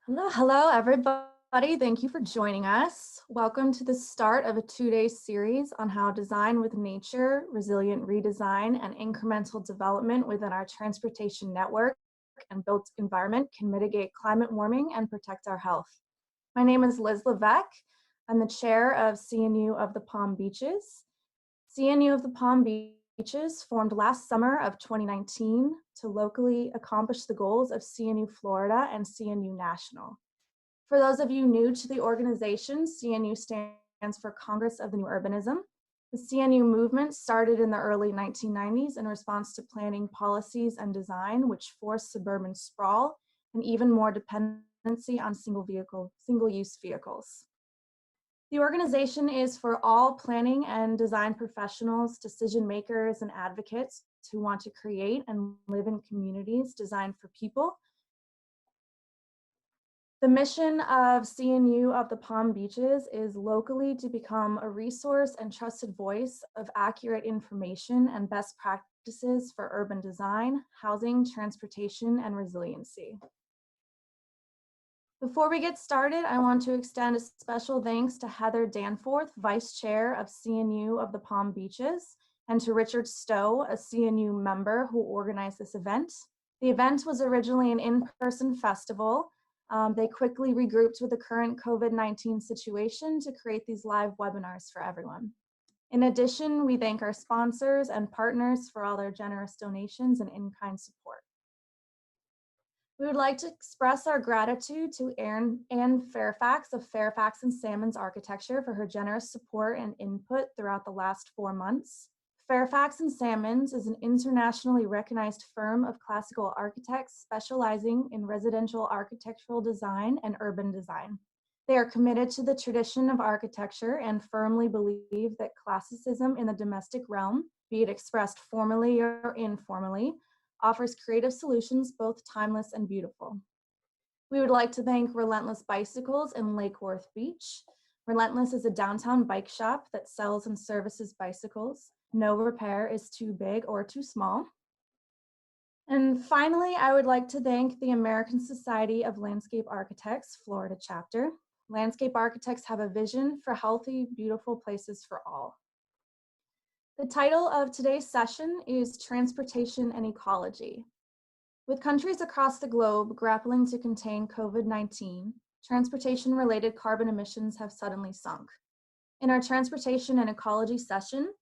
Hello, everybody. Thank you for joining us. Welcome to the start of a two-day series on how design with nature, resilient redesign, and incremental development within our transportation network and built environment can mitigate climate warming and protect our health. My name is Liz Levesque. I'm the chair of CNU of the Palm Beaches. CNU of the Palm Beaches formed last summer of 2019 to locally accomplish the goals of CNU Florida and CNU National. For those of you new to the organization, CNU stands for Congress of the New Urbanism. The CNU movement started in the early 1990s in response to planning policies and design which forced suburban sprawl and even more dependency on single-use vehicles. The organization is for all planning and design professionals, decision makers, and advocates who want to create and live in communities designed for people. The mission of CNU of the Palm Beaches is locally to become a resource and trusted voice of accurate information and best practices for urban design, housing, transportation, and resiliency. Before we get started, I want to extend a special thanks to Heather Danforth, Vice Chair of CNU of the Palm Beaches, and to Richard Stowe, a CNU member who organized this event. The event was originally an in-person festival. They quickly regrouped with the current COVID-19 situation to create these live webinars for everyone. In addition, we thank our sponsors and partners for all their generous donations and in-kind support. We would like to express our gratitude to Anne Fairfax of Fairfax and Salmons Architecture for her generous support and input throughout the last 4 months. Fairfax and Salmons is an internationally recognized firm of classical architects specializing in residential architectural design and urban design. They are committed to the tradition of architecture and firmly believe that classicism in the domestic realm, be it expressed formally or informally, offers creative solutions both timeless and beautiful. We would like to thank Relentless Bicycles in Lake Worth Beach. Relentless is a downtown bike shop that sells and services bicycles. No repair is too big or too small. And finally, I would like to thank the American Society of Landscape Architects, Florida chapter. Landscape architects have a vision for healthy, beautiful places for all. The title of today's session is Transportation and Ecology. With countries across the globe grappling to contain COVID-19, transportation-related carbon emissions have suddenly sunk. In our Transportation and Ecology session,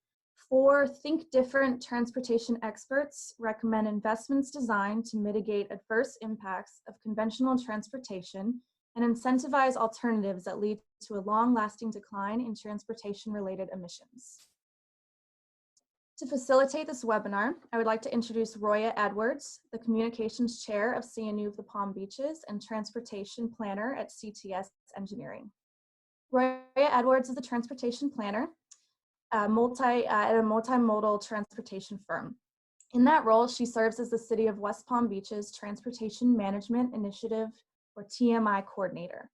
4 Think Different transportation experts recommend investments designed to mitigate adverse impacts of conventional transportation and incentivize alternatives that lead to a long-lasting decline in transportation-related emissions. To facilitate this webinar, I would like to introduce Roya Edwards, the Communications Chair of CNU of the Palm Beaches and Transportation Planner at CTS Engineering. Roya Edwards is a transportation planner at a multimodal transportation firm. In that role, she serves as the City of West Palm Beach's Transportation Management Initiative, or TMI coordinator.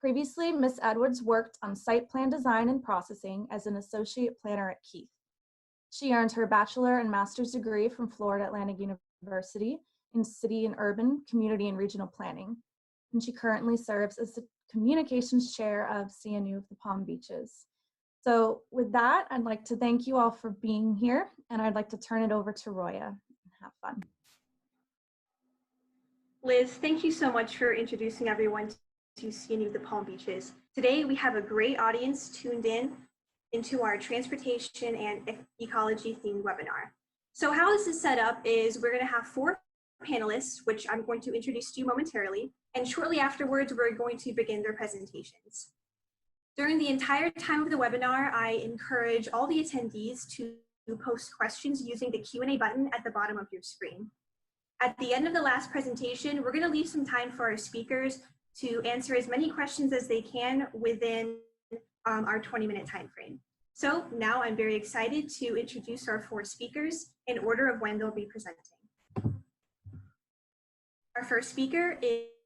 Previously, Ms. Edwards worked on site plan design and processing as an associate planner at Keith. She earned her bachelor and master's degree from Florida Atlantic University in City and Urban, Community and Regional Planning. And she currently serves as the Communications Chair of CNU of the Palm Beaches. So with that, I'd like to thank you all for being here, and I'd like to turn it over to Roya. Have fun. Liz, thank you so much for introducing everyone to CNU of the Palm Beaches. Today, we have a great audience tuned in into our transportation and ecology themed webinar. So how this is set up is we're going to have 4 panelists, which I'm going to introduce to you momentarily, and shortly afterwards, we're going to begin their presentations. During the entire time of the webinar, I encourage all the attendees to post questions using the Q&A button at the bottom of your screen. At the end of the last presentation, we're going to leave some time for our speakers to answer as many questions as they can within our 20-minute time frame. So now I'm very excited to introduce our 4 speakers in order of when they'll be presenting. Our first speaker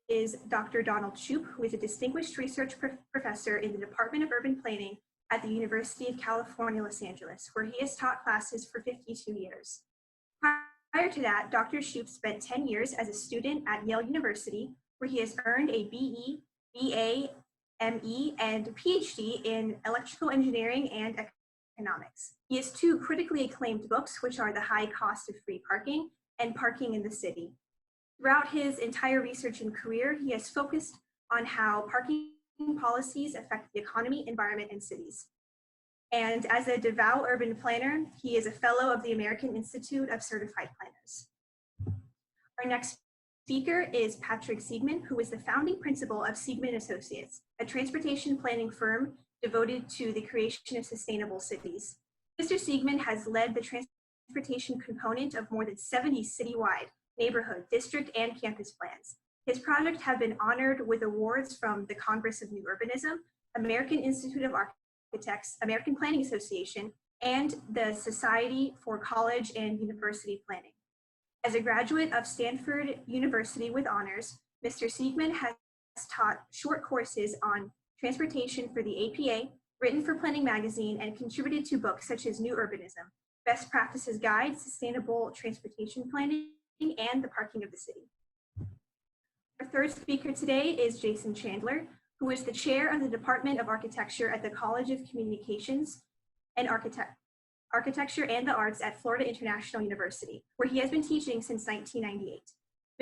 is Dr. Donald Shoup, who is a distinguished research professor in the Department of Urban Planning at the University of California, Los Angeles, where he has taught classes for 52 years. Prior to that, Dr. Shoup spent 10 years as a student at Yale University, where he has earned a BE, BA, ME, and PhD in electrical engineering and economics. He has two critically acclaimed books, which are The High Cost of Free Parking and Parking in the City. Throughout his entire research and career, he has focused on how parking policies affect the economy, environment, and cities. And as a devout urban planner, he is a fellow of the American Institute of Certified Planners. Our next speaker is Patrick Siegman, who is the founding principal of Siegman Associates, a transportation planning firm devoted to the creation of sustainable cities. Mr. Siegman has led the transportation component of more than 70 citywide, neighborhood, district, and campus plans. His projects have been honored with awards from the Congress of New Urbanism, American Institute of Architects, American Planning Association, and the Society for College and University Planning. As a graduate of Stanford University with honors, Mr. Siegman has taught short courses on transportation for the APA, written for Planning Magazine, and contributed to books such as New Urbanism, Best Practices Guide, Sustainable Transportation Planning, and The Parking of the City. Our third speaker today is Jason Chandler, who is the chair of the Department of Architecture at the College of Communications and Architecture and the Arts at Florida International University, where he has been teaching since 1998.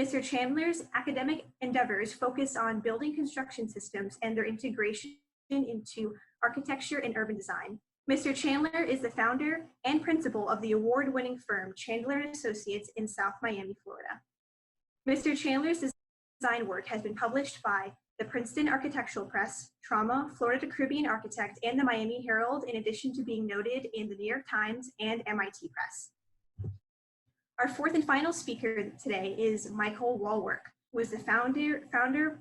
Mr. Chandler's academic endeavors focus on building construction systems and their integration into architecture and urban design. Mr. Chandler is the founder and principal of the award-winning firm Chandler & Associates in South Miami, Florida. Mr. Chandler's design work has been published by the Princeton Architectural Press, Trauma, Florida Caribbean Architect, and the Miami Herald, in addition to being noted in the New York Times and MIT Press. Our fourth and final speaker today is Michael Wallwork, who is the founder,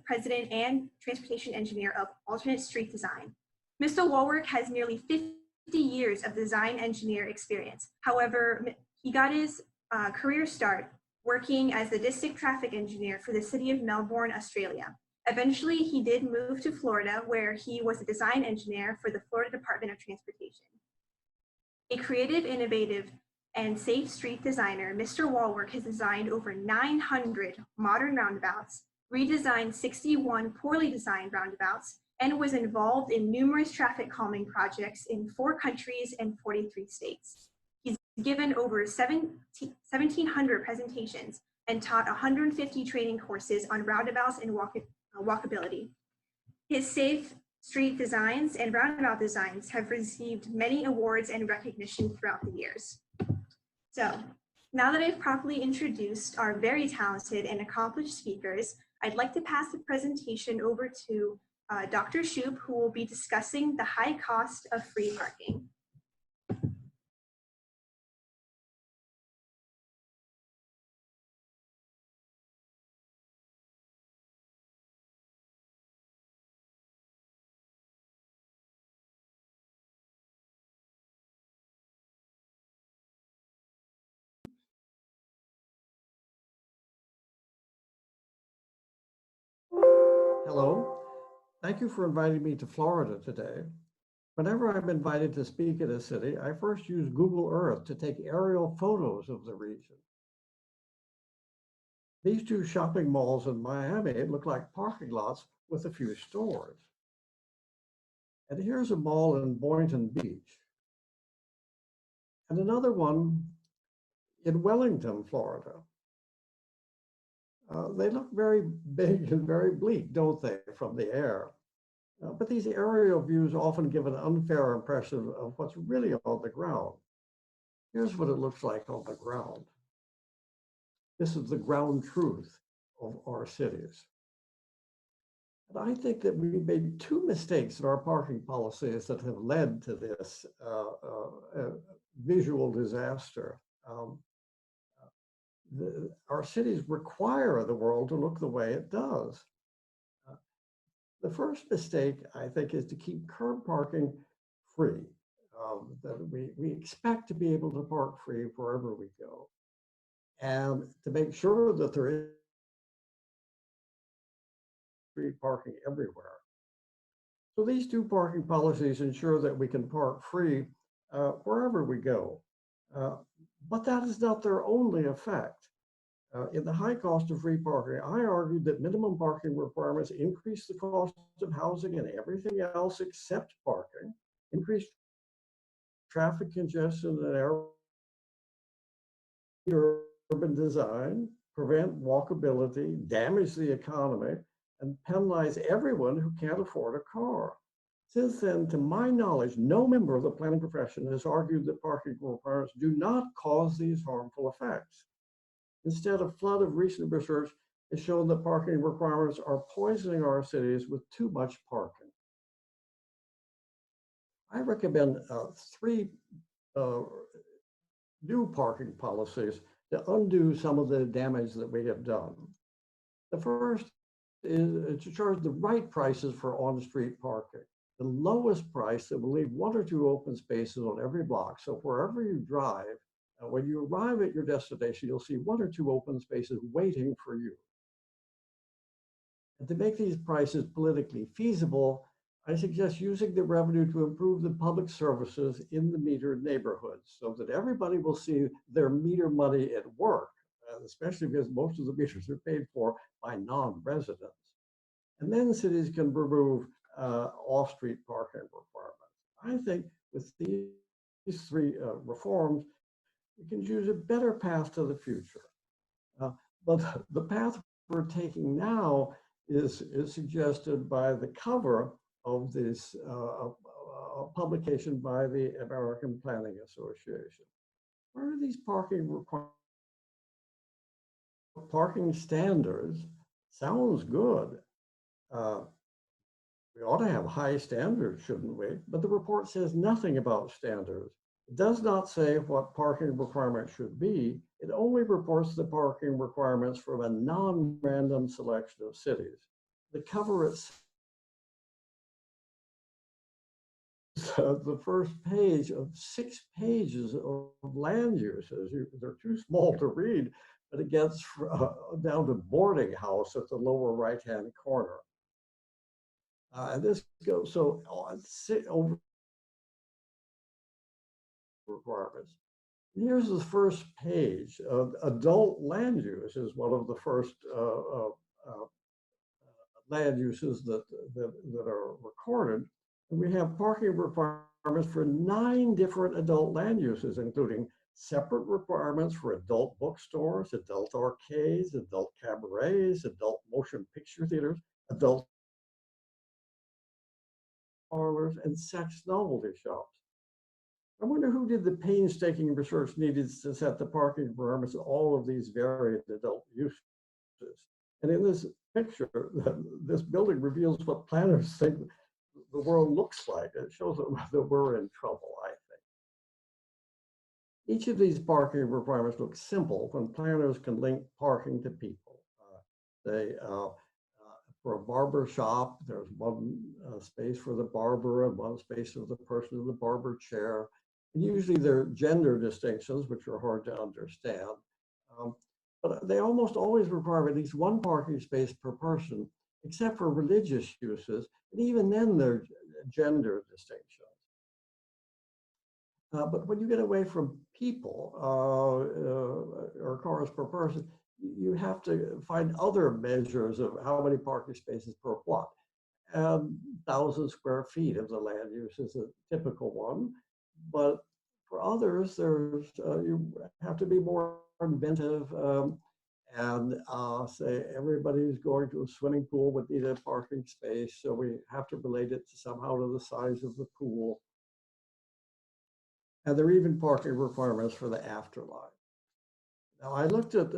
president, and transportation engineer of Alternate Street Design. Mr. Wallwork has nearly 50 years of design engineer experience. However, he got his career start working as the district traffic engineer for the city of Melbourne, Australia. Eventually, he did move to Florida, where he was a design engineer for the Florida Department of Transportation. A creative, innovative, and safe street designer, Mr. Wallwork has designed over 900 modern roundabouts, redesigned 61 poorly designed roundabouts, and was involved in numerous traffic calming projects in 4 countries and 43 states. He's given over 1,700 presentations and taught 150 training courses on roundabouts and walkability. His safe street designs and roundabout designs have received many awards and recognition throughout the years. So now that I've properly introduced our very talented and accomplished speakers, I'd like to pass the presentation over to Dr. Shoup, who will be discussing the high cost of free parking. Hello, thank you for inviting me to Florida today. Whenever I'm invited to speak at a city, I first use Google Earth to take aerial photos of the region. These 2 shopping malls in Miami look like parking lots with a few stores. And here's a mall in Boynton Beach. And another one in Wellington, Florida. They look very big and very bleak, don't they, from the air? But these aerial views often give an unfair impression of what's really on the ground. Here's what it looks like on the ground. This is the ground truth of our cities. And I think that we made 2 mistakes in our parking policies that have led to this visual disaster. Our cities require the world to look the way it does. The first mistake, I think, is to keep curb parking free. That we expect to be able to park free wherever we go. And to make sure that there is free parking everywhere. So these 2 parking policies ensure that we can park free wherever we go. But that is not their only effect. In the high cost of free parking, I argued that minimum parking requirements increase the cost of housing and everything else except parking, increase traffic congestion and urban design, prevent walkability, damage the economy, and penalize everyone who can't afford a car. Since then, to my knowledge, no member of the planning profession has argued that parking requirements do not cause these harmful effects. Instead, a flood of recent research has shown that parking requirements are poisoning our cities with too much parking. I recommend three new parking policies to undo some of the damage that we have done. The first is to charge the right prices for on-street parking. The lowest price that will leave one or two open spaces on every block. So wherever you drive, when you arrive at your destination, you'll see one or two open spaces waiting for you. And to make these prices politically feasible, I suggest using the revenue to improve the public services in the metered neighborhoods so that everybody will see their meter money at work, especially because most of the meters are paid for by non-residents. And then cities can remove off-street parking requirements. I think with these three reforms, we can choose a better path to the future. But the path we're taking now is suggested by the cover of this publication by the American Planning Association. Where are these parking standards? Sounds good. We ought to have high standards, shouldn't we? But the report says nothing about standards. It does not say what parking requirements should be. It only reports the parking requirements from a non-random selection of cities. The cover itself, the first page of 6 pages of land uses. They're too small to read, but it gets down to boarding house at the lower right-hand corner. And this goes, so over requirements. Here's the first page. Adult land use is one of the first land uses that are recorded. And we have parking requirements for 9 different adult land uses, including separate requirements for adult bookstores, adult arcades, adult cabarets, adult motion picture theaters, adult parlors, and sex novelty shops. I wonder who did the painstaking research needed to set the parking requirements of all of these varied adult uses. And in this picture, this building reveals what planners think the world looks like. It shows that we're in trouble, I think. Each of these parking requirements looks simple when planners can link parking to people. For a barber shop, there's one space for the barber and one space for the person in the barber chair. And usually there are gender distinctions, which are hard to understand. But they almost always require at least one parking space per person, except for religious uses. And even then, there are gender distinctions. But when you get away from people or cars per person, you have to find other measures of how many parking spaces per block. 1,000 square feet of the land use is a typical one, but for others, there's you have to be more inventive and say everybody who's going to a swimming pool would need a parking space, so we have to relate it somehow to the size of the pool. And there are even parking requirements for the afterlife. Now, I looked at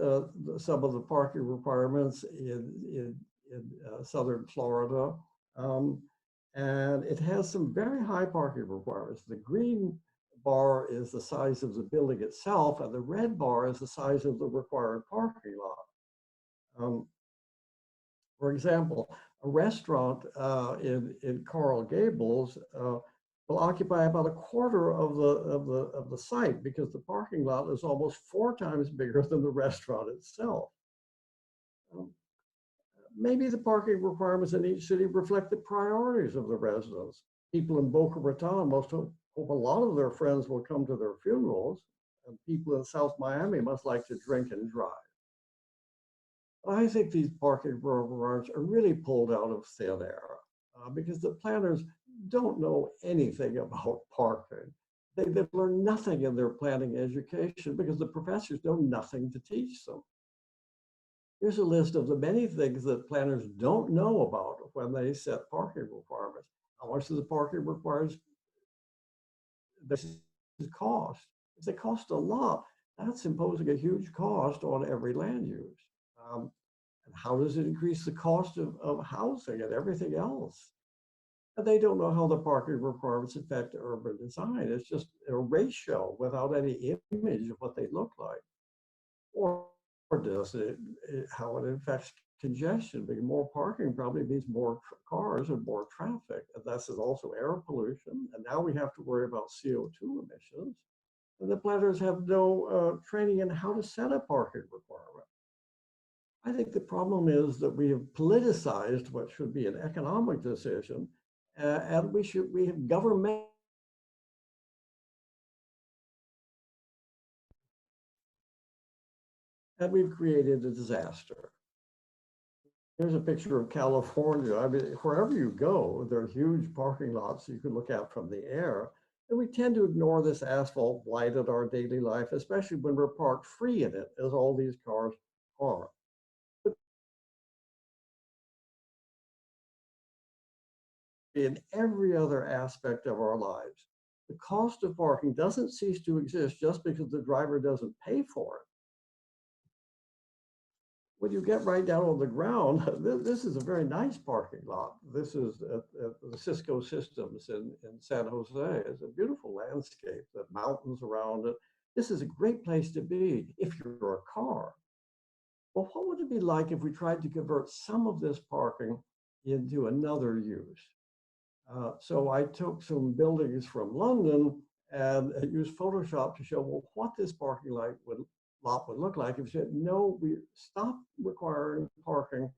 some of the parking requirements in southern Florida, and it has some very high parking requirements. The green bar is the size of the building itself, and the red bar is the size of the required parking lot. For example, a restaurant in Coral Gables will occupy about a quarter of the site because the parking lot is almost 4 times bigger than the restaurant itself. Maybe the parking requirements in each city reflect the priorities of the residents. People in Boca Raton must hope a lot of their friends will come to their funerals, and people in South Miami must like to drink and drive. I think these parking requirements are really pulled out of thin air because the planners don't know anything about parking. They've learned nothing in their planning education because the professors know nothing to teach them. Here's a list of the many things that planners don't know about when they set parking requirements. How much does the parking requirements cost? If they cost a lot, that's imposing a huge cost on every land use. And how does it increase the cost of housing and everything else? And they don't know how the parking requirements affect urban design. It's just a ratio without any image of what they look like. Or does how it affects congestion? Because more parking probably means more cars and more traffic. And this is also air pollution. And now we have to worry about CO2 emissions. And the planners have no training in how to set a parking requirement. I think the problem is that we have politicized what should be an economic decision, and we have government. And we've created a disaster. Here's a picture of California. I mean, wherever you go, there are huge parking lots you can look at from the air. And we tend to ignore this asphalt blight in our daily life, especially when we're parked free in it, as all these cars are. In every other aspect of our lives, the cost of parking doesn't cease to exist just because the driver doesn't pay for it. When you get right down on the ground, this is a very nice parking lot. This is the Cisco Systems in San Jose. It's a beautiful landscape, the mountains around it. This is a great place to be if you're a car. Well, what would it be like if we tried to convert some of this parking into another use? So I took some buildings from London and used Photoshop to show, well, what this parking lot would look like if you said, no, we stop requiring parking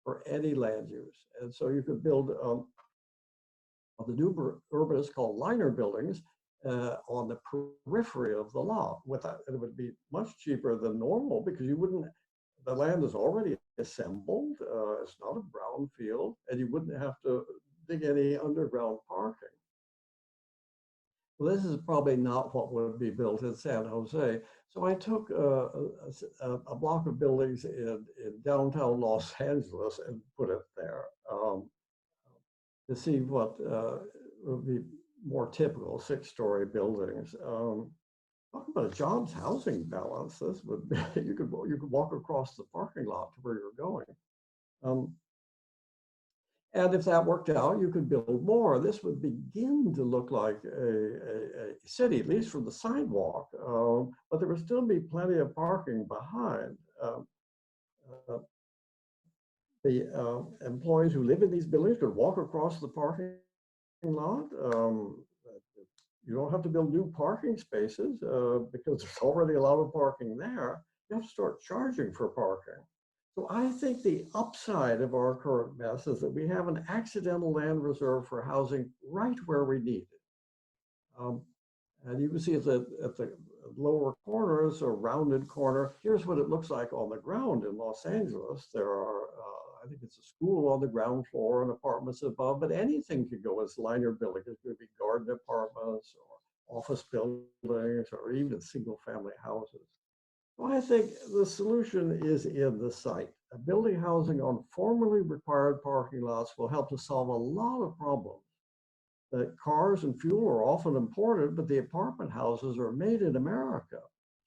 for any land use. And so you could build the new urbanists called liner buildings on the periphery of the lot. It would be much cheaper than normal because you wouldn't, the land is already assembled. It's not a brown field, and you wouldn't have to dig any underground parking. Well, this is probably not what would be built in San Jose. So I took a block of buildings in downtown Los Angeles and put it there to see what would be more typical 6-story buildings. Talk about a jobs housing balance. This would be, you could walk across the parking lot to where you're going. And if that worked out, you could build more. This would begin to look like a city, at least from the sidewalk, but there would still be plenty of parking behind. The employees who live in these buildings could walk across the parking lot. You don't have to build new parking spaces because there's already a lot of parking there. You have to start charging for parking. So I think the upside of our current mess is that we have an accidental land reserve for housing right where we need it. And you can see at the lower corner is a rounded corner. Here's what it looks like on the ground in Los Angeles. There are, I think it's a school on the ground floor and apartments above, but anything could go as liner building. It could be garden apartments or office buildings or even single family houses. Well, I think the solution is in the site. Building housing on formerly required parking lots will help to solve a lot of problems. The cars and fuel are often imported, but the apartment houses are made in America.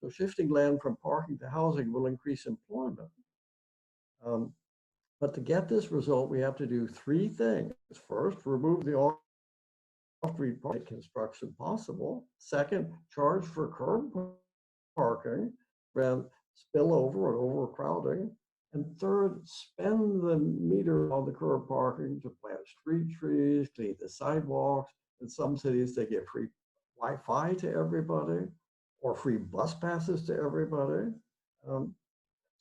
So shifting land from parking to housing will increase employment. But to get this result, we have to do 3 things. First, remove the off-street parking construction possible. Second, charge for curb parking, prevent spillover and overcrowding. And third, spend the meter on the curb parking to plant street trees, clean the sidewalks. In some cities, they give free Wi-Fi to everybody or free bus passes to everybody.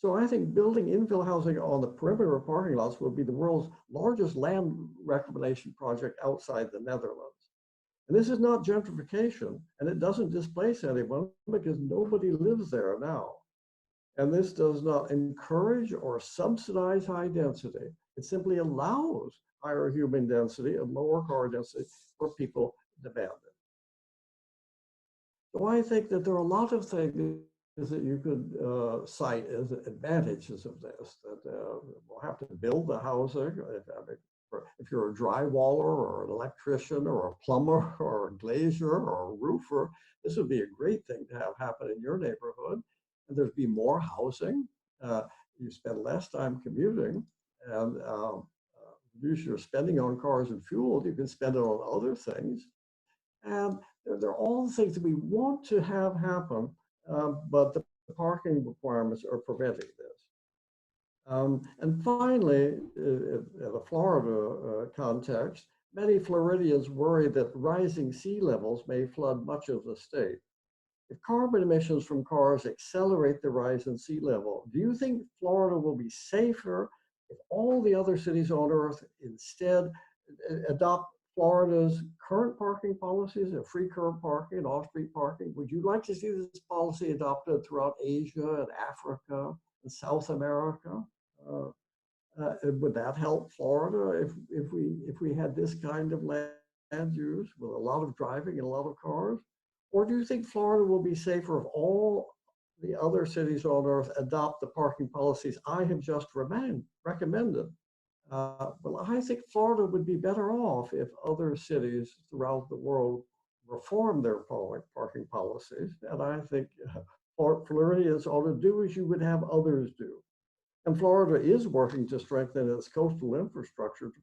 So I think building infill housing on the perimeter of parking lots will be the world's largest land reclamation project outside the Netherlands. And this is not gentrification, and it doesn't displace anyone because nobody lives there now. And this does not encourage or subsidize high density. It simply allows higher human density and lower car density where people demand it. So I think that there are a lot of things that you could cite as advantages of this, that we'll have to build the housing. If you're a drywaller or an electrician or a plumber or a glazier or a roofer, this would be a great thing to have happen in your neighborhood. And there'd be more housing. You spend less time commuting and reduce your spending on cars and fuel. You can spend it on other things. And they're all the things that we want to have happen, but the parking requirements are preventing this. And finally, in the Florida context, many Floridians worry that rising sea levels may flood much of the state. If carbon emissions from cars accelerate the rise in sea level, do you think Florida will be safer if all the other cities on Earth instead adopt Florida's current parking policies of free curb parking and off-street parking? Would you like to see this policy adopted throughout Asia and Africa and South America? Would that help Florida if we had this kind of land use with a lot of driving and a lot of cars? Or do you think Florida will be safer if all the other cities on Earth adopt the parking policies I have just recommended? Well, I think Florida would be better off if other cities throughout the world reform their parking policies. And I think Floridians ought to do as you would have others do. And Florida is working to strengthen its coastal infrastructure to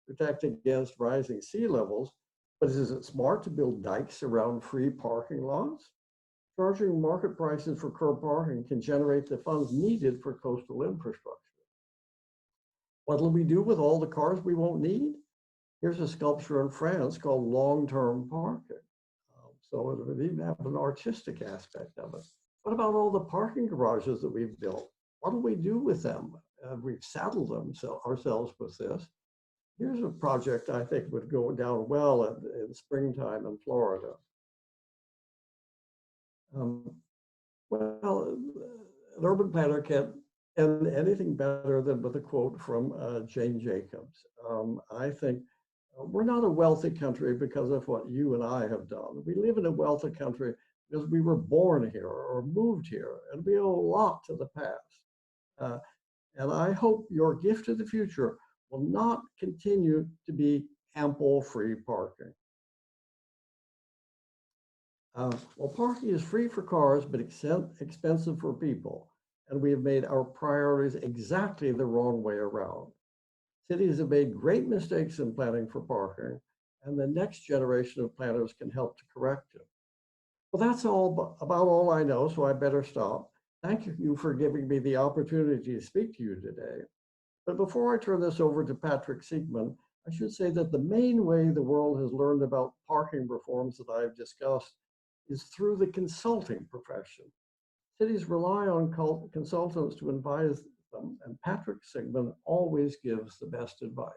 protect against rising sea levels. But is it smart to build dikes around free parking lots? Charging market prices for curb parking can generate the funds needed for coastal infrastructure. What will we do with all the cars we won't need? Here's a sculpture in France called long-term parking. So it would even have an artistic aspect of it. What about all the parking garages that we've built? What do we do with them? We've saddled ourselves with this. Here's a project I think would go down well in springtime in Florida. Well, an urban planner can't end anything better than with a quote from Jane Jacobs. I think we're not a wealthy country because of what you and I have done. We live in a wealthy country because we were born here or moved here, and we owe a lot to the past. And I hope your gift to the future will not continue to be ample free parking. Well, parking is free for cars, but expensive for people. And we have made our priorities exactly the wrong way around. Cities have made great mistakes in planning for parking, and the next generation of planners can help to correct it. Well, that's all about all I know, so I better stop. Thank you for giving me the opportunity to speak to you today. But before I turn this over to Patrick Siegman, I should say that the main way the world has learned about parking reforms that I've discussed is through the consulting profession. Cities rely on consultants to advise them, and Patrick Siegman always gives the best advice.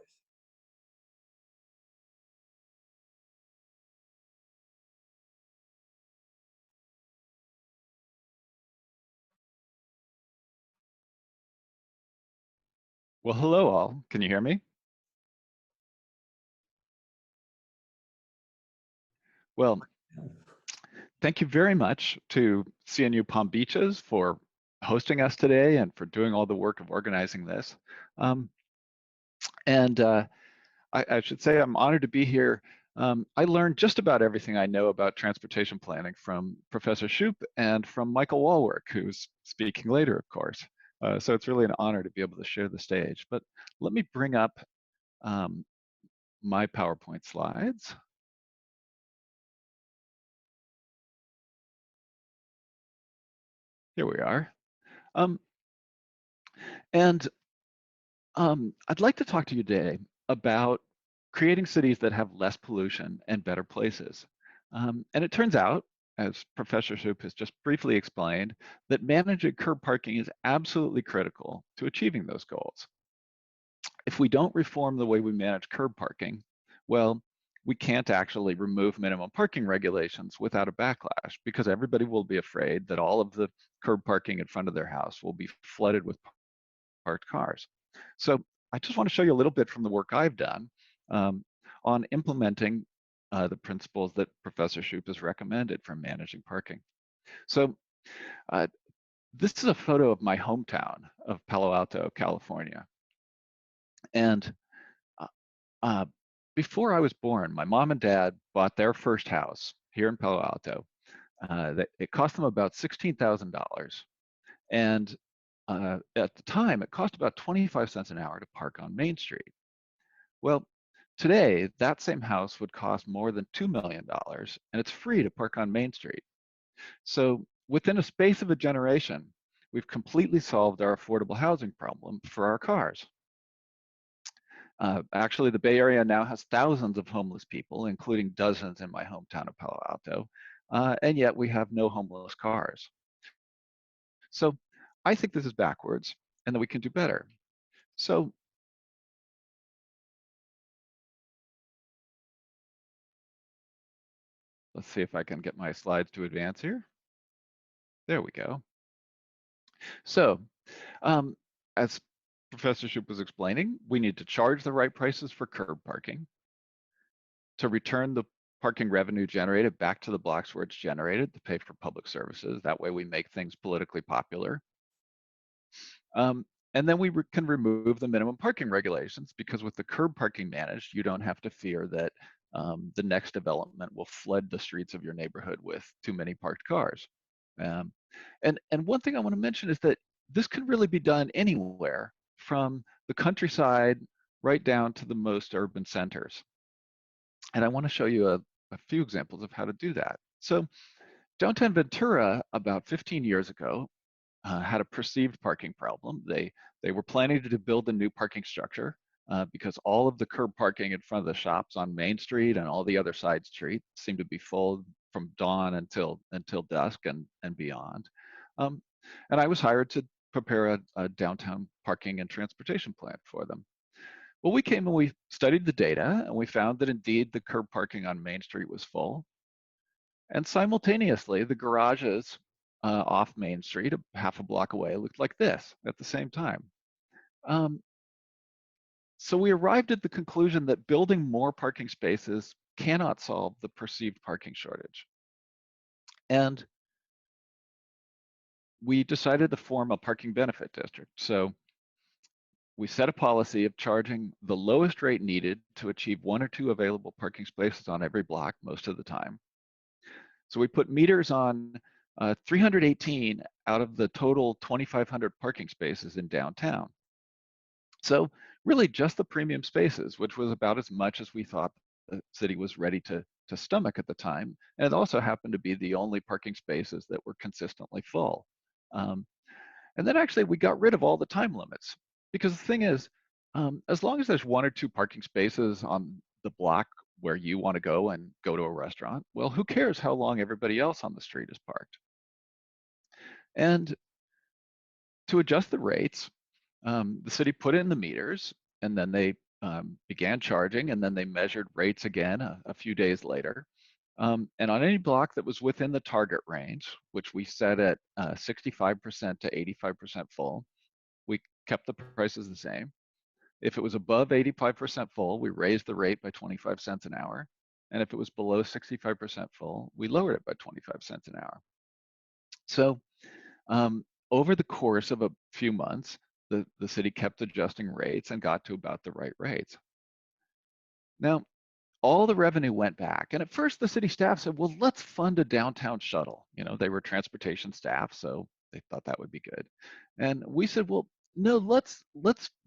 Well, hello all. Can you hear me? Well, thank you very much to CNU Palm Beaches for hosting us today and for doing all the work of organizing this. I should say I'm honored to be here. I learned just about everything I know about transportation planning from Professor Shoup and from Michael Wallwork, who's speaking later, of course. So it's really an honor to be able to share the stage. But let me bring up my PowerPoint slides. Here we are. I'd like to talk to you today about creating cities that have less pollution and better places. And it turns out, as Professor Shoup has just briefly explained, that managing curb parking is absolutely critical to achieving those goals. If we don't reform the way we manage curb parking, well, we can't actually remove minimum parking regulations without a backlash, because everybody will be afraid that all of the curb parking in front of their house will be flooded with parked cars. So I just want to show you a little bit from the work I've done on implementing the principles that Professor Shoup has recommended for managing parking. So this is a photo of my hometown of Palo Alto, California. And before I was born, my mom and dad bought their first house here in Palo Alto. It cost them about $16,000. And at the time, it cost about 25 cents an hour to park on Main Street. Well, today, that same house would cost more than $2 million, and it's free to park on Main Street. So within a space of a generation, we've completely solved our affordable housing problem for our cars. Actually, the Bay Area now has thousands of homeless people, including dozens in my hometown of Palo Alto, and yet we have no homeless cars. So I think this is backwards and that we can do better. So let's see if I can get my slides to advance here. There we go. So as Professor Shoup was explaining, we need to charge the right prices for curb parking, to return the parking revenue generated back to the blocks where it's generated to pay for public services. That way we make things politically popular. And then we can remove the minimum parking regulations, because with the curb parking managed, you don't have to fear that the next development will flood the streets of your neighborhood with too many parked cars. And one thing I want to mention is that this can really be done anywhere, from the countryside right down to the most urban centers. And I want to show you a few examples of how to do that. So downtown Ventura, about 15 years ago, had a perceived parking problem. They were planning to build a new parking structure because all of the curb parking in front of the shops on Main Street and all the other side streets seemed to be full from dawn until dusk and beyond. And I was hired to prepare a downtown parking and transportation plan for them. Well, we came and we studied the data, and we found that indeed the curb parking on Main Street was full. And simultaneously, the garages off Main Street, half a block away, looked like this at the same time. So we arrived at the conclusion that building more parking spaces cannot solve the perceived parking shortage. And we decided to form a parking benefit district. So we set a policy of charging the lowest rate needed to achieve 1 or 2 available parking spaces on every block most of the time. So we put meters on 318 out of the total 2,500 parking spaces in downtown. So really just the premium spaces, which was about as much as we thought the city was ready to stomach at the time. And it also happened to be the only parking spaces that were consistently full. And then actually we got rid of all the time limits, because the thing is, as long as there's 1 or 2 parking spaces on the block where you want to go to a restaurant, well, who cares how long everybody else on the street is parked? And to adjust the rates, the city put in the meters, and then they began charging, and then they measured rates again a few days later. And on any block that was within the target range, which we set at 65% to 85% full, we kept the prices the same. If it was above 85% full, we raised the rate by 25 cents an hour. And if it was below 65% full, we lowered it by 25 cents an hour. So over the course of a few months, the city kept adjusting rates and got to about the right rates. Now, all the revenue went back. And at first the city staff said, well, let's fund a downtown shuttle. You know, they were transportation staff, so they thought that would be good. And we said, well, no, let's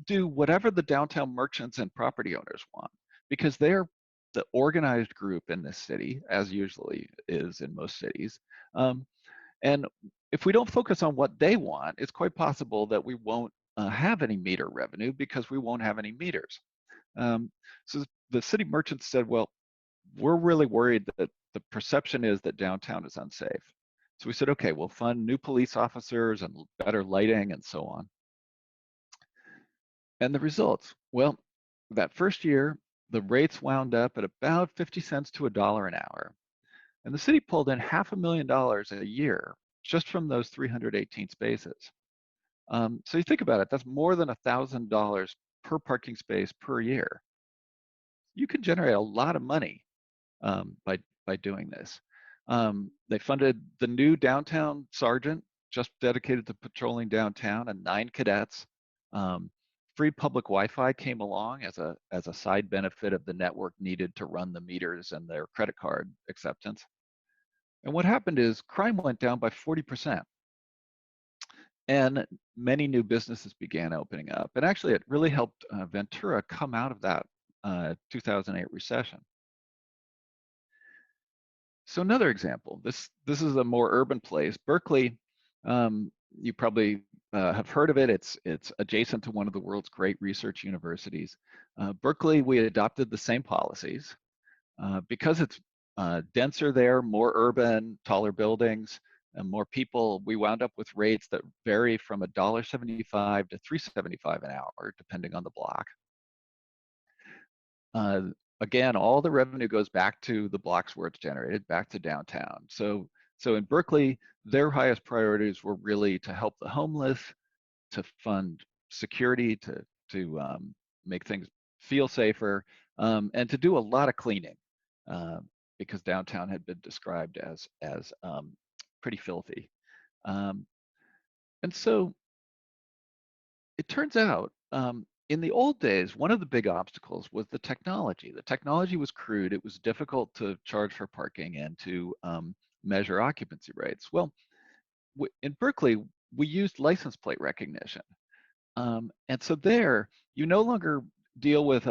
do whatever the downtown merchants and property owners want, because they're the organized group in this city, as usually is in most cities. And if we don't focus on what they want, it's quite possible that we won't have any meter revenue, because we won't have any meters. So the city merchants said, well, we're really worried that the perception is that downtown is unsafe. So we said, okay, we'll fund new police officers and better lighting and so on. And the results, well, that first year, the rates wound up at about 50 cents to $1 an hour. And the city pulled in $500,000 a year just from those 318 spaces. So you think about it, that's more than $1,000 per parking space per year. You can generate a lot of money by doing this. They funded the new downtown sergeant, just dedicated to patrolling downtown, and 9 cadets. Free public Wi-Fi came along as a side benefit of the network needed to run the meters and their credit card acceptance. And what happened is crime went down by 40%. And many new businesses began opening up. And actually, it really helped Ventura come out of that 2008 recession. So another example, this is a more urban place. Berkeley, you probably have heard of it. It's adjacent to one of the world's great research universities. Berkeley, we adopted the same policies. Because it's denser there, more urban, taller buildings, and more people, we wound up with rates that vary from $1.75 to $3.75 an hour, depending on the block. Again, all the revenue goes back to the blocks where it's generated, back to downtown. So in Berkeley, their highest priorities were really to help the homeless, to fund security, to make things feel safer, and to do a lot of cleaning, because downtown had been described as pretty filthy. And so it turns out, in the old days, one of the big obstacles was the technology. The technology was crude. It was difficult to charge for parking and to measure occupancy rates. Well, in Berkeley, we used license plate recognition. And so there, you no longer deal with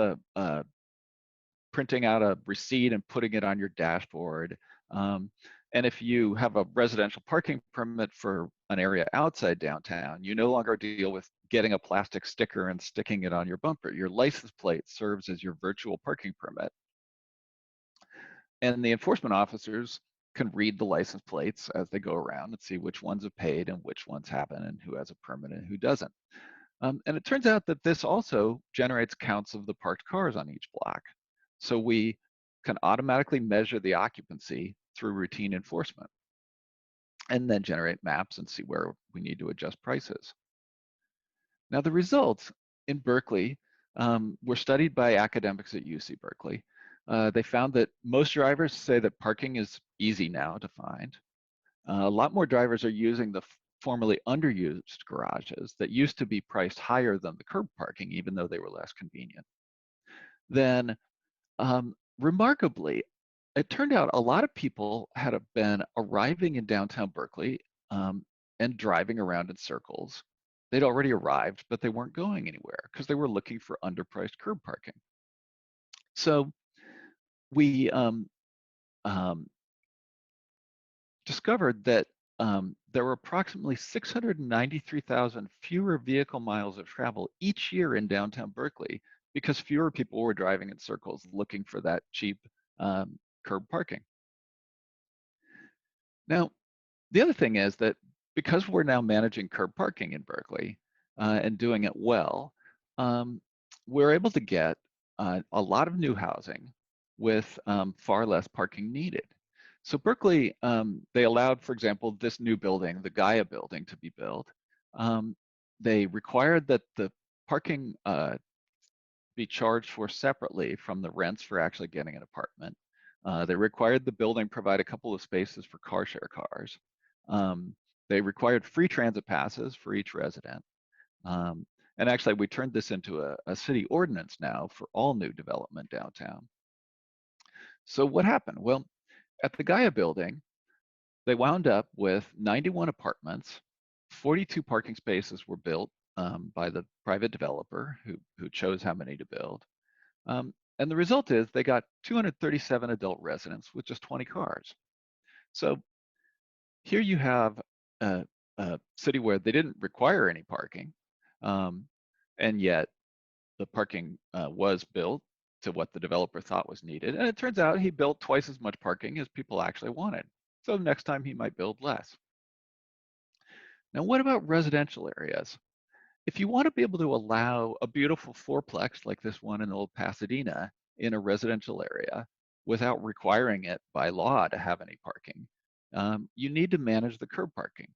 printing out a receipt and putting it on your dashboard. And if you have a residential parking permit for an area outside downtown, you no longer deal with getting a plastic sticker and sticking it on your bumper. Your license plate serves as your virtual parking permit. And the enforcement officers can read the license plates as they go around and see which ones have paid and which ones haven't and who has a permit and who doesn't. And it turns out that this also generates counts of the parked cars on each block. So we can automatically measure the occupancy through routine enforcement and then generate maps and see where we need to adjust prices. Now, the results in Berkeley were studied by academics at UC Berkeley. They found that most drivers say that parking is easy now to find. A lot more drivers are using the formerly underused garages that used to be priced higher than the curb parking, even though they were less convenient. Then, remarkably, it turned out a lot of people had been arriving in downtown Berkeley and driving around in circles. They'd already arrived, but they weren't going anywhere because they were looking for underpriced curb parking. So we discovered that there were approximately 693,000 fewer vehicle miles of travel each year in downtown Berkeley because fewer people were driving in circles looking for that cheap curb parking. Now, the other thing is that because we're now managing curb parking in Berkeley and doing it well, we're able to get a lot of new housing with far less parking needed. So Berkeley, they allowed, for example, this new building, the Gaia building, to be built. They required that the parking be charged for separately from the rents for actually getting an apartment. They required the building provide a couple of spaces for car share cars. They required free transit passes for each resident. And actually, we turned this into a city ordinance now for all new development downtown. So what happened? Well, at the Gaia building, they wound up with 91 apartments, 42 parking spaces were built by the private developer who chose how many to build. And the result is they got 237 adult residents with just 20 cars. So here you have a city where they didn't require any parking, and yet the parking was built to what the developer thought was needed. And it turns out he built twice as much parking as people actually wanted. So next time he might build less. Now, what about residential areas? If you want to be able to allow a beautiful fourplex like this one in old Pasadena in a residential area without requiring it by law to have any parking, you need to manage the curb parking.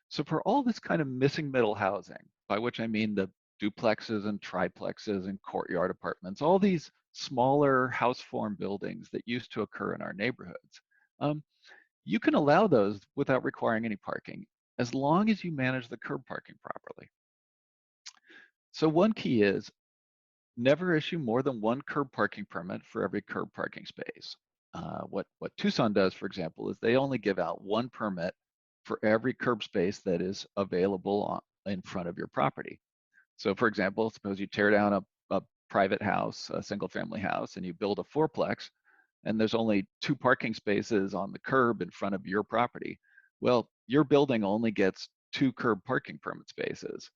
So for all this kind of missing middle housing, by which I mean the duplexes and triplexes and courtyard apartments, all these smaller house form buildings that used to occur in our neighborhoods, you can allow those without requiring any parking, as long as you manage the curb parking properly. So one key is never issue more than one curb parking permit for every curb parking space. What Tucson does, for example, is they only give out one permit for every curb space that is available in front of your property. So for example, suppose you tear down a private house, a single family house, and you build a fourplex, and there's only 2 parking spaces on the curb in front of your property. Well, your building only gets 2 curb parking permit spaces.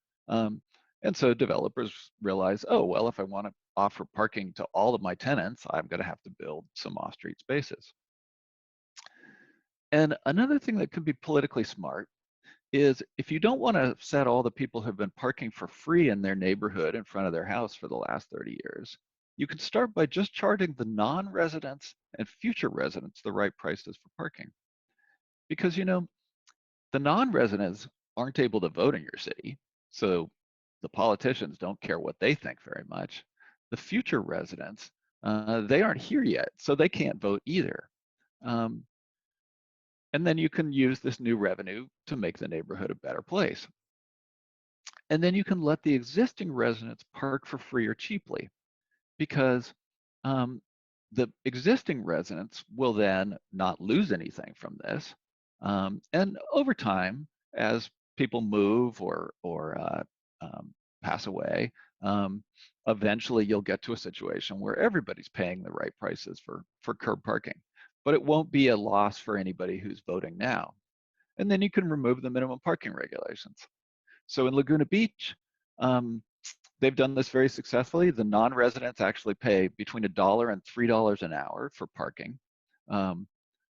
And so developers realize, oh, well, if I want to offer parking to all of my tenants, I'm going to have to build some off-street spaces. And another thing that could be politically smart is if you don't want to set all the people who have been parking for free in their neighborhood in front of their house for the last 30 years, you can start by just charging the non-residents and future residents the right prices for parking. Because, you know, the non-residents aren't able to vote in your city, so the politicians don't care what they think very much. The future residents, they aren't here yet, so they can't vote either. And then you can use this new revenue to make the neighborhood a better place. And then you can let the existing residents park for free or cheaply, because the existing residents will then not lose anything from this. And over time, as people move or pass away, eventually you'll get to a situation where everybody's paying the right prices for curb parking, but it won't be a loss for anybody who's voting now. And then you can remove the minimum parking regulations. So in Laguna Beach, they've done this very successfully. The non-residents actually pay between $1 and $3 an hour for parking.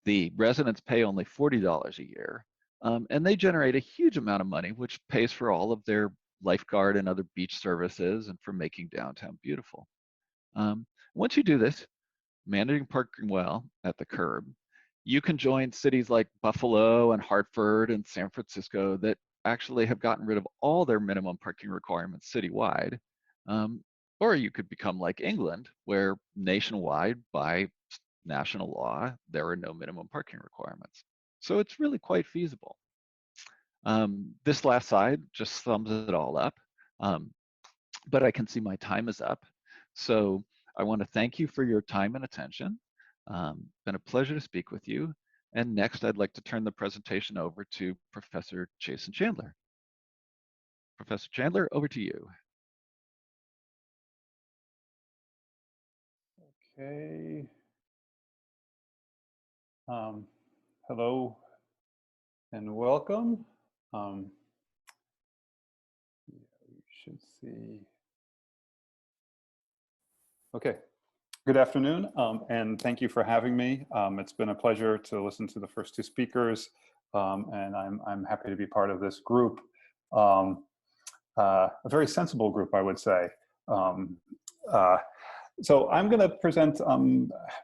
The residents pay only $40 a year, and they generate a huge amount of money, which pays for all of their lifeguard and other beach services and for making downtown beautiful. Once you do this, managing parking well at the curb, you can join cities like Buffalo and Hartford and San Francisco that actually have gotten rid of all their minimum parking requirements citywide. Or you could become like England, where nationwide, by national law, there are no minimum parking requirements. So it's really quite feasible. This last slide just sums it all up. But I can see my time is up. So I want to thank you for your time and attention. Been a pleasure to speak with you. And next, I'd like to turn the presentation over to Professor Jason Chandler. Professor Chandler, over to you. Okay. Hello and welcome. You should see. Okay. Good afternoon, and thank you for having me. It's been a pleasure to listen to the first 2 speakers, and I'm happy to be part of this group. A very sensible group, I would say. So I'm going to present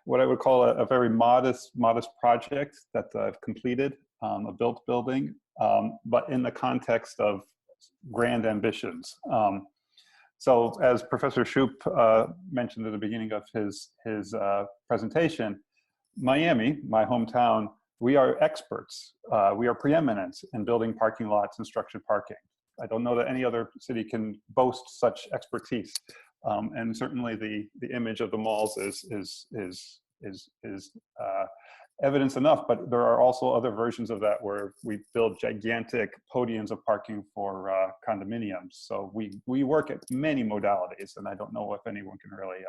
what I would call a very modest project that I've completed, a built building, but in the context of grand ambitions. So as Professor Shoup mentioned at the beginning of his presentation, Miami, my hometown, we are experts. We are preeminent in building parking lots and structured parking. I don't know that any other city can boast such expertise. And certainly the image of the malls is evidence enough, but there are also other versions of that where we build gigantic podiums of parking for condominiums. So we work at many modalities, and I don't know if anyone can really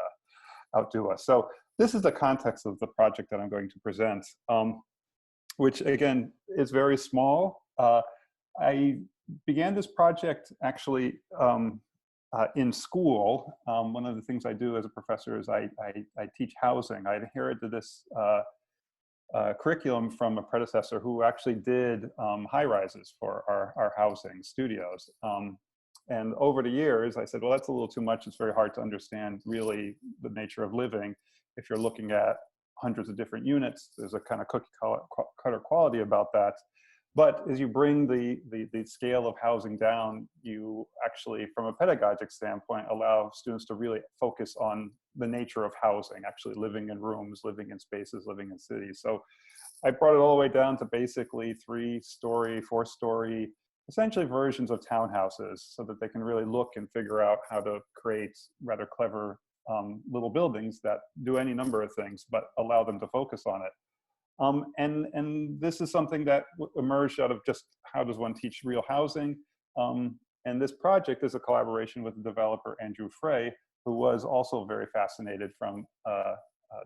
outdo us. So this is the context of the project that I'm going to present, which again is very small. I began this project actually in school. One of the things I do as a professor is I teach housing. I inherited this curriculum from a predecessor who actually did high rises for our housing studios. And over the years, I said, well, that's a little too much. It's very hard to understand really the nature of living. If you're looking at hundreds of different units, there's a kind of cookie cutter quality about that. But as you bring the scale of housing down, you actually, from a pedagogic standpoint, allow students to really focus on the nature of housing, actually living in rooms, living in spaces, living in cities. So I brought it all the way down to basically 3-story, 4-story, essentially versions of townhouses, so that they can really look and figure out how to create rather clever little buildings that do any number of things, but allow them to focus on it. And this is something that emerged out of just how does one teach real housing. And this project is a collaboration with the developer Andrew Frey, who was also very fascinated from a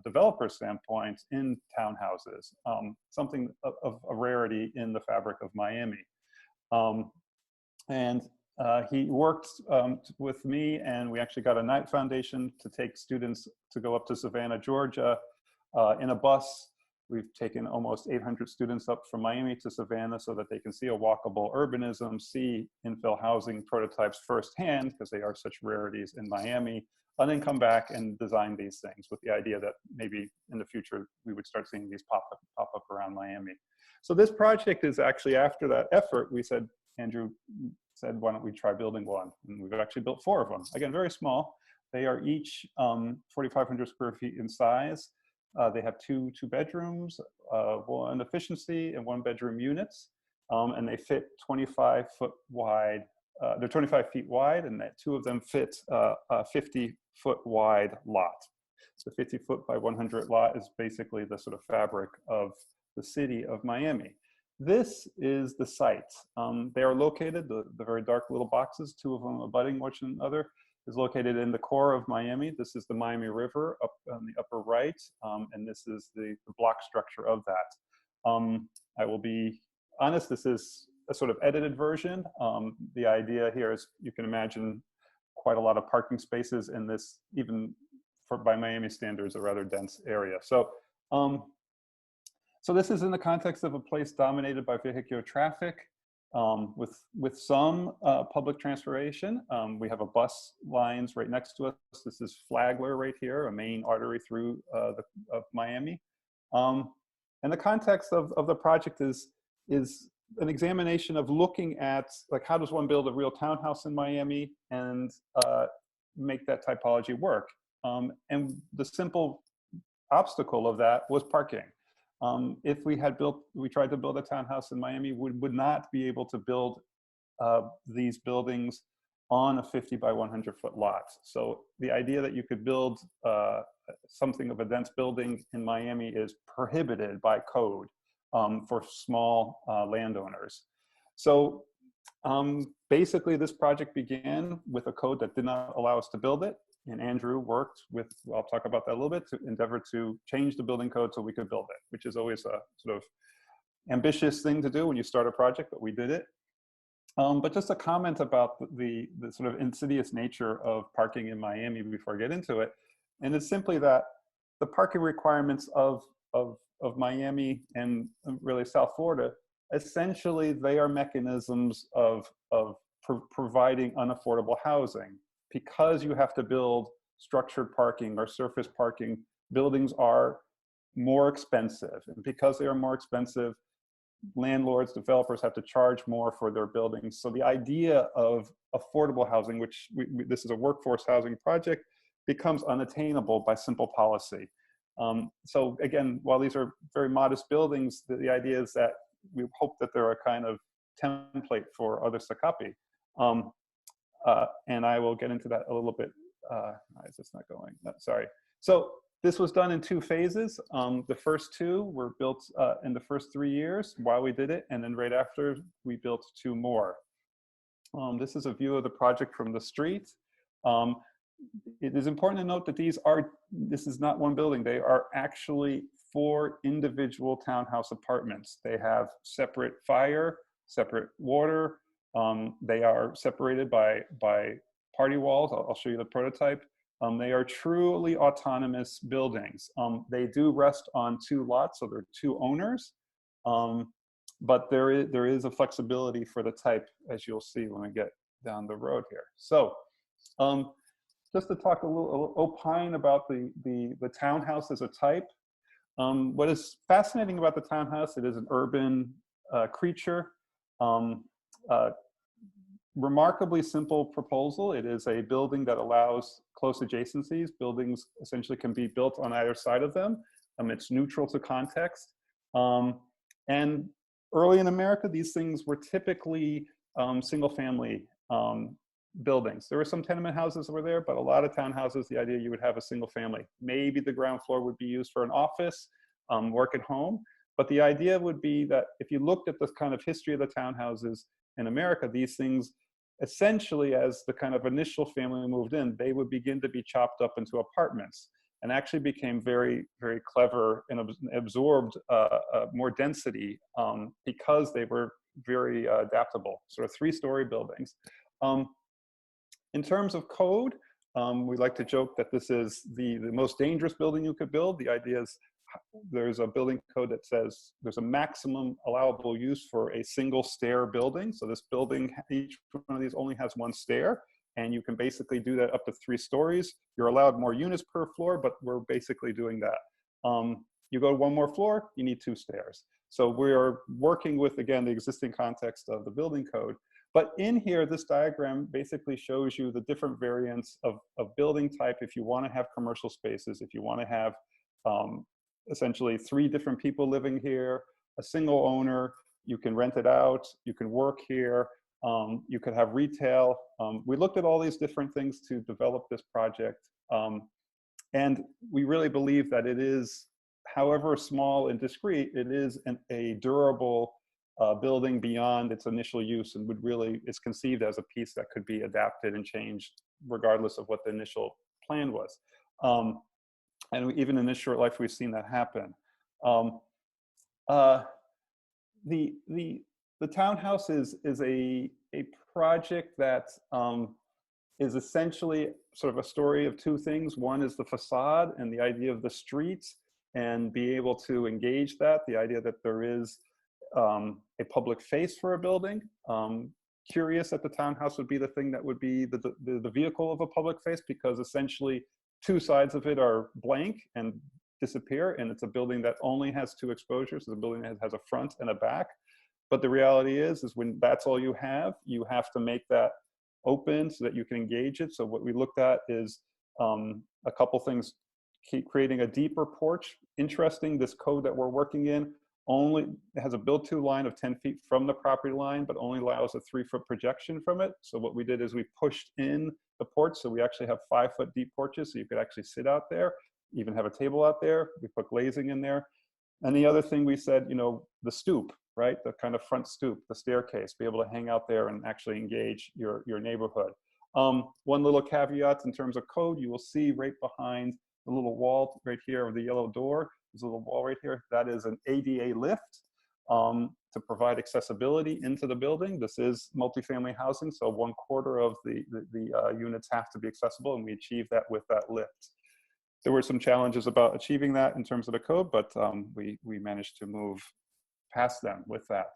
developer standpoint in townhouses, something of a rarity in the fabric of Miami. He worked with me, and we actually got a Knight Foundation to take students to go up to Savannah, Georgia in a bus. We've taken almost 800 students up from Miami to Savannah so that they can see a walkable urbanism, see infill housing prototypes firsthand, because they are such rarities in Miami, and then come back and design these things with the idea that maybe in the future we would start seeing these pop up around Miami. So this project is actually, after that effort, we said, Andrew said, why don't we try building one? And we've actually built 4 of them. Again, very small. They are each 4,500 square feet in size. They have two bedrooms, 1 efficiency and 1 bedroom units, and they fit 25 foot wide. They're 25 feet wide, and that 2 of them fit a 50 foot wide lot. So 50 foot by 100 lot is basically the sort of fabric of the city of Miami. This is the site. They are located, the very dark little boxes, 2 of them abutting one another, is located in the core of Miami. This is the Miami River up on the upper right, and this is the block structure of that. I will be honest, this is a sort of edited version. The idea here is, you can imagine quite a lot of parking spaces in this, even by Miami standards, a rather dense area. So, so this is in the context of a place dominated by vehicular traffic. With some public transportation. We have a bus lines right next to us. This is Flagler right here, a main artery through of Miami. And the context of the project is an examination of looking at, like, how does one build a real townhouse in Miami and make that typology work? And the simple obstacle of that was parking. If we tried to build a townhouse in Miami, we would not be able to build these buildings on a 50 by 100 foot lot. So the idea that you could build something of a dense building in Miami is prohibited by code for small landowners. So basically this project began with a code that did not allow us to build it. And Andrew worked with, I'll talk about that a little bit, to endeavor to change the building code so we could build it, which is always a sort of ambitious thing to do when you start a project, but we did it. But just a comment about the sort of insidious nature of parking in Miami before I get into it. And it's simply that the parking requirements of Miami and really South Florida, essentially they are mechanisms of providing unaffordable housing. Because you have to build structured parking or surface parking, buildings are more expensive. And because they are more expensive, landlords, developers have to charge more for their buildings. So the idea of affordable housing, which this is a workforce housing project, becomes unattainable by simple policy. So again, while these are very modest buildings, the idea is that we hope that they're a kind of template for others to copy. And I will get into that a little bit. Why is this not going? No, sorry. So this was done in 2 phases. The first 2 were built in the first 3 years while we did it. And then right after, we built 2 more. This is a view of the project from the street. It is important to note that this is not one building. They are actually 4 individual townhouse apartments. They have separate fire, separate water. They are separated by party walls. I'll show you the prototype. They are truly autonomous buildings. They do rest on 2 lots, so there are 2 owners. But there is a flexibility for the type, as you'll see when we get down the road here. So just to talk a little opine about the townhouse as a type. What is fascinating about the townhouse, it is an urban creature. Remarkably simple proposal. It is a building that allows close adjacencies. Buildings essentially can be built on either side of them. It's neutral to context. And early in America, these things were typically single family buildings. There were some tenement houses that were there, but a lot of townhouses, the idea you would have a single family. Maybe the ground floor would be used for an office, work at home. But the idea would be that if you looked at the kind of history of the townhouses in America, these things essentially, as the kind of initial family moved in, they would begin to be chopped up into apartments and actually became very, very clever and absorbed more density because they were very adaptable, sort of 3-story buildings. In terms of code, we like to joke that this is the most dangerous building you could build. The idea is there's a building code that says there's a maximum allowable use for a single stair building. So this building, each one of these only has 1 stair, and you can basically do that up to 3 stories. You're allowed more units per floor, but we're basically doing that. You go 1 more floor, you need 2 stairs. So we're working with, again, the existing context of the building code. But in here, this diagram basically shows you the different variants of building type. If you want to have commercial spaces, if you want to have essentially 3 different people living here, a single owner, you can rent it out, you can work here, you could have retail. We looked at all these different things to develop this project. And we really believe that it is, however small and discrete, it is a durable building beyond its initial use, and would really, it's conceived as a piece that could be adapted and changed regardless of what the initial plan was. And even in this short life, we've seen that happen. The townhouse is a project that is essentially sort of a story of 2 things. One is the facade and the idea of the streets, and be able to engage that, the idea that there is a public face for a building. Curious that the townhouse would be the thing that would be the vehicle of a public face, because essentially 2 sides of it are blank and disappear, and it's a building that only has 2 exposures. It's a building that has a front and a back. But the reality is when that's all you have to make that open so that you can engage it. So what we looked at is a couple things. Keep creating a deeper porch. Interesting, this code that we're working in only has a build-to line of 10 feet from the property line, but only allows a 3-foot projection from it. So what we did is we pushed in the porch, so we actually have 5-foot deep porches, so you could actually sit out there, even have a table out there. We put glazing in there. And the other thing we said, you know, the stoop, right? The kind of front stoop, the staircase, be able to hang out there and actually engage your neighborhood. One little caveat in terms of code, you will see right behind the little wall right here, or the yellow door, there's a little wall right here. That is an ADA lift to provide accessibility into the building. This is multifamily housing, so 1/4 of the units have to be accessible, and we achieve that with that lift. There were some challenges about achieving that in terms of the code, but we managed to move past them with that.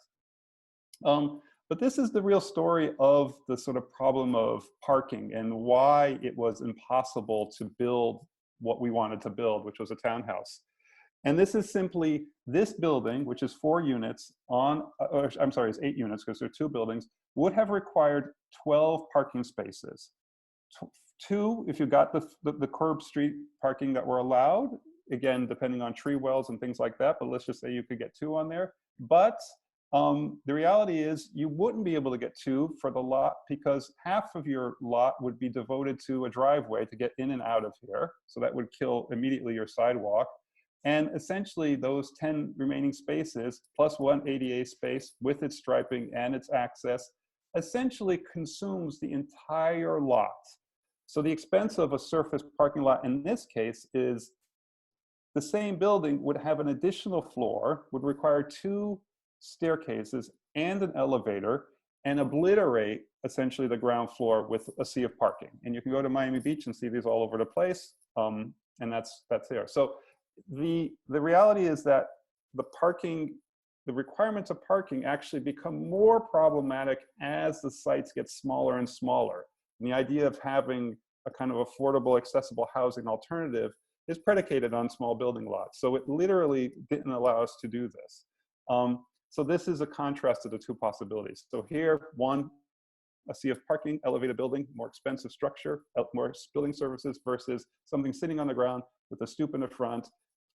But this is the real story of the sort of problem of parking and why it was impossible to build what we wanted to build, which was a townhouse. And this is simply this building, which is 4 units on, or I'm sorry, it's 8 units because there are 2 buildings, would have required 12 parking spaces. 2, if you got the curb street parking that were allowed, again, depending on tree wells and things like that, but let's just say you could get 2 on there. But the reality is you wouldn't be able to get 2 for the lot, because half of your lot would be devoted to a driveway to get in and out of here. So that would kill immediately your sidewalk. And essentially those 10 remaining spaces plus 1 ADA space with its striping and its access essentially consumes the entire lot. So the expense of a surface parking lot in this case is the same building would have an additional floor, would require 2 staircases and an elevator, and obliterate essentially the ground floor with a sea of parking. And you can go to Miami Beach and see these all over the place, and that's there. So the reality is that the parking the requirements of parking actually become more problematic as the sites get smaller and smaller. And the idea of having a kind of affordable, accessible housing alternative is predicated on small building lots. So it literally didn't allow us to do this. So this is a contrast to the two possibilities. So here, one, a sea of parking, elevated building, more expensive structure, more building services versus something sitting on the ground with a stoop in the front,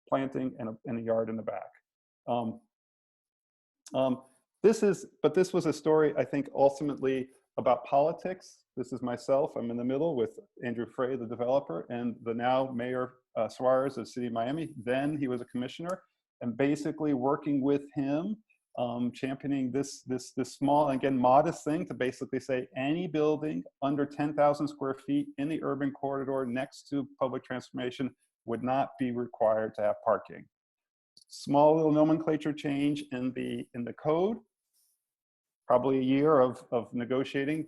planting, and a yard in the back. This was a story, I think, ultimately about politics. This is myself. I'm in the middle with Andrew Frey, the developer, and the now Mayor Suarez of the City of Miami. Then he was a commissioner, and basically working with him, championing this small, and again, modest thing to basically say any building under 10,000 square feet in the urban corridor next to public transportation would not be required to have parking. Small little nomenclature change in the code, probably a year of negotiating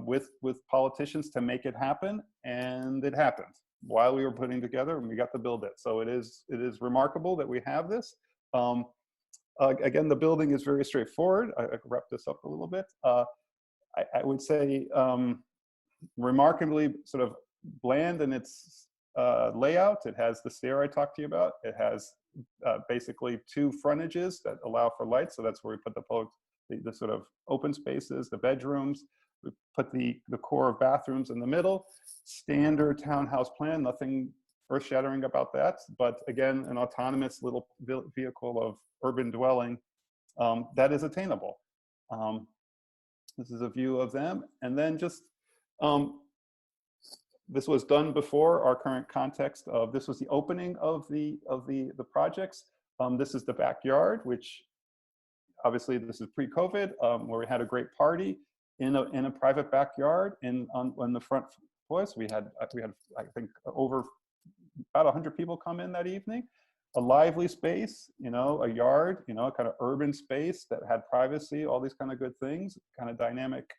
with politicians to make it happen, and it happened while we were putting together, and we got to build it. So it is remarkable that we have this. Again, the building is very straightforward. I could wrap this up a little bit. I would say remarkably sort of bland in its layout. It has the stair I talked to you about. It has basically two frontages that allow for lights. So that's where we put the sort of open spaces, the bedrooms. We put the core of bathrooms in the middle. Standard townhouse plan, nothing earth-shattering about that. But again, an autonomous little vehicle of urban dwelling that is attainable. This is a view of them. And then just, this was done before our current context of, this was the opening of the projects. This is the backyard, which obviously this is pre-COVID, where we had a great party in a private backyard on the front floors. We had I think over about 100 people come in that evening. A lively space, you know, a yard, you know, kind of urban space that had privacy, all these kind of good things, kind of dynamic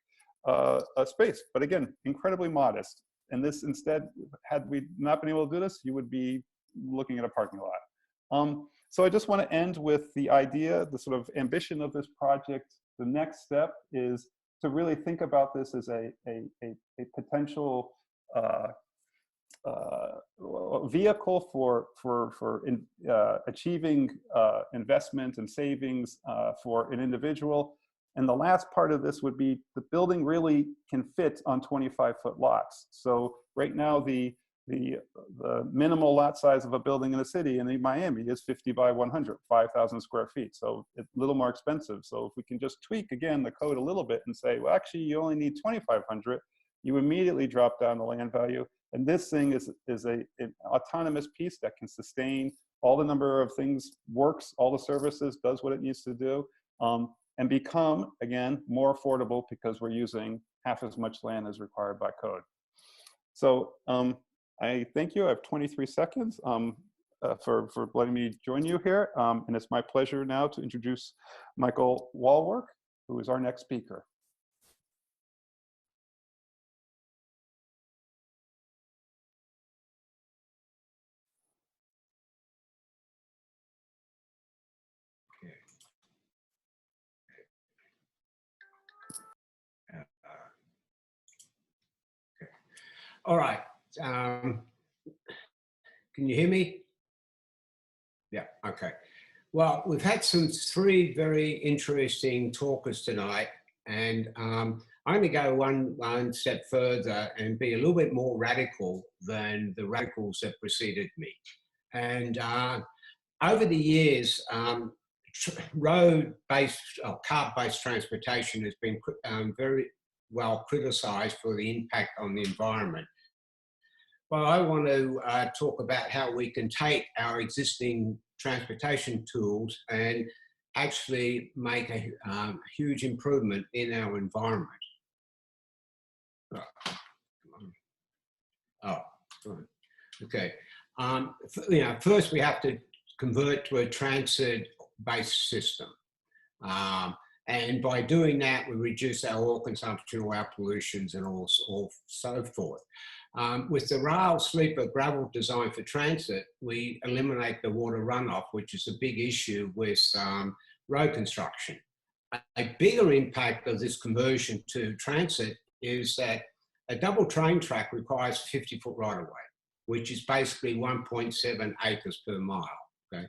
space. But again, incredibly modest. And this instead, had we not been able to do this, you would be looking at a parking lot. So I just want to end with the idea, the sort of ambition of this project. The next step is to really think about this as a potential vehicle for achieving investment and savings for an individual. And the last part of this would be the building really can fit on 25-foot lots. So right now, the minimal lot size of a building in a city in Miami is 50 by 100, 5,000 square feet. So it's a little more expensive. So if we can just tweak, again, the code a little bit and say, well, actually, you only need 2,500, you immediately drop down the land value. And this thing is an autonomous piece that can sustain all the number of things, works, all the services, does what it needs to do, and become, again, more affordable because we're using half as much land as required by code. So I thank you. I have 23 seconds for letting me join you here. And it's my pleasure now to introduce Michael Wallwork, who is our next speaker. All right. Can you hear me? Yeah, okay. Well, we've had three very interesting talkers tonight, and I'm going to go one step further and be a little bit more radical than the radicals that preceded me. And over the years, road-based, car-based transportation has been very well criticized for the impact on the environment. Well, I want to talk about how we can take our existing transportation tools and actually make a huge improvement in our environment. Oh, okay. First we have to convert to a transit-based system. And by doing that, we reduce our oil consumption, our pollutions, and all so forth. With the rail sleeper gravel design for transit, we eliminate the water runoff, which is a big issue with road construction. A bigger impact of this conversion to transit is that a double train track requires 50-foot right-of-way, which is basically 1.7 acres per mile. Okay?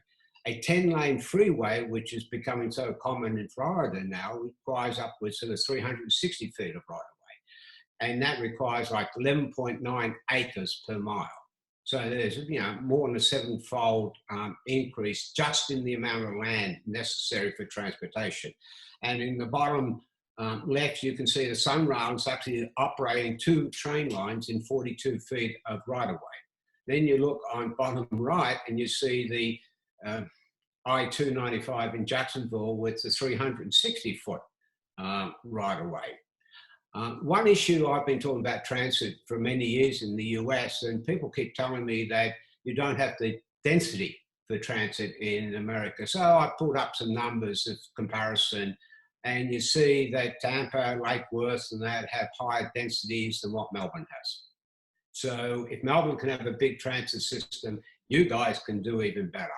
A 10-lane freeway, which is becoming so common in Florida now, requires upwards of 360 feet of right-of-way, and that requires like 11.9 acres per mile. So there's more than a 7-fold increase just in the amount of land necessary for transportation. And in the bottom left, you can see the Sunrail is actually operating 2 train lines in 42 feet of right-of-way. Then you look on bottom right and you see the I-295 in Jacksonville with the 360-foot right-of-way. One issue I've been talking about transit for many years in the US, and people keep telling me that you don't have the density for transit in America. So I pulled up some numbers of comparison, and you see that Tampa, Lake Worth, and that have higher densities than what Melbourne has. So if Melbourne can have a big transit system, you guys can do even better.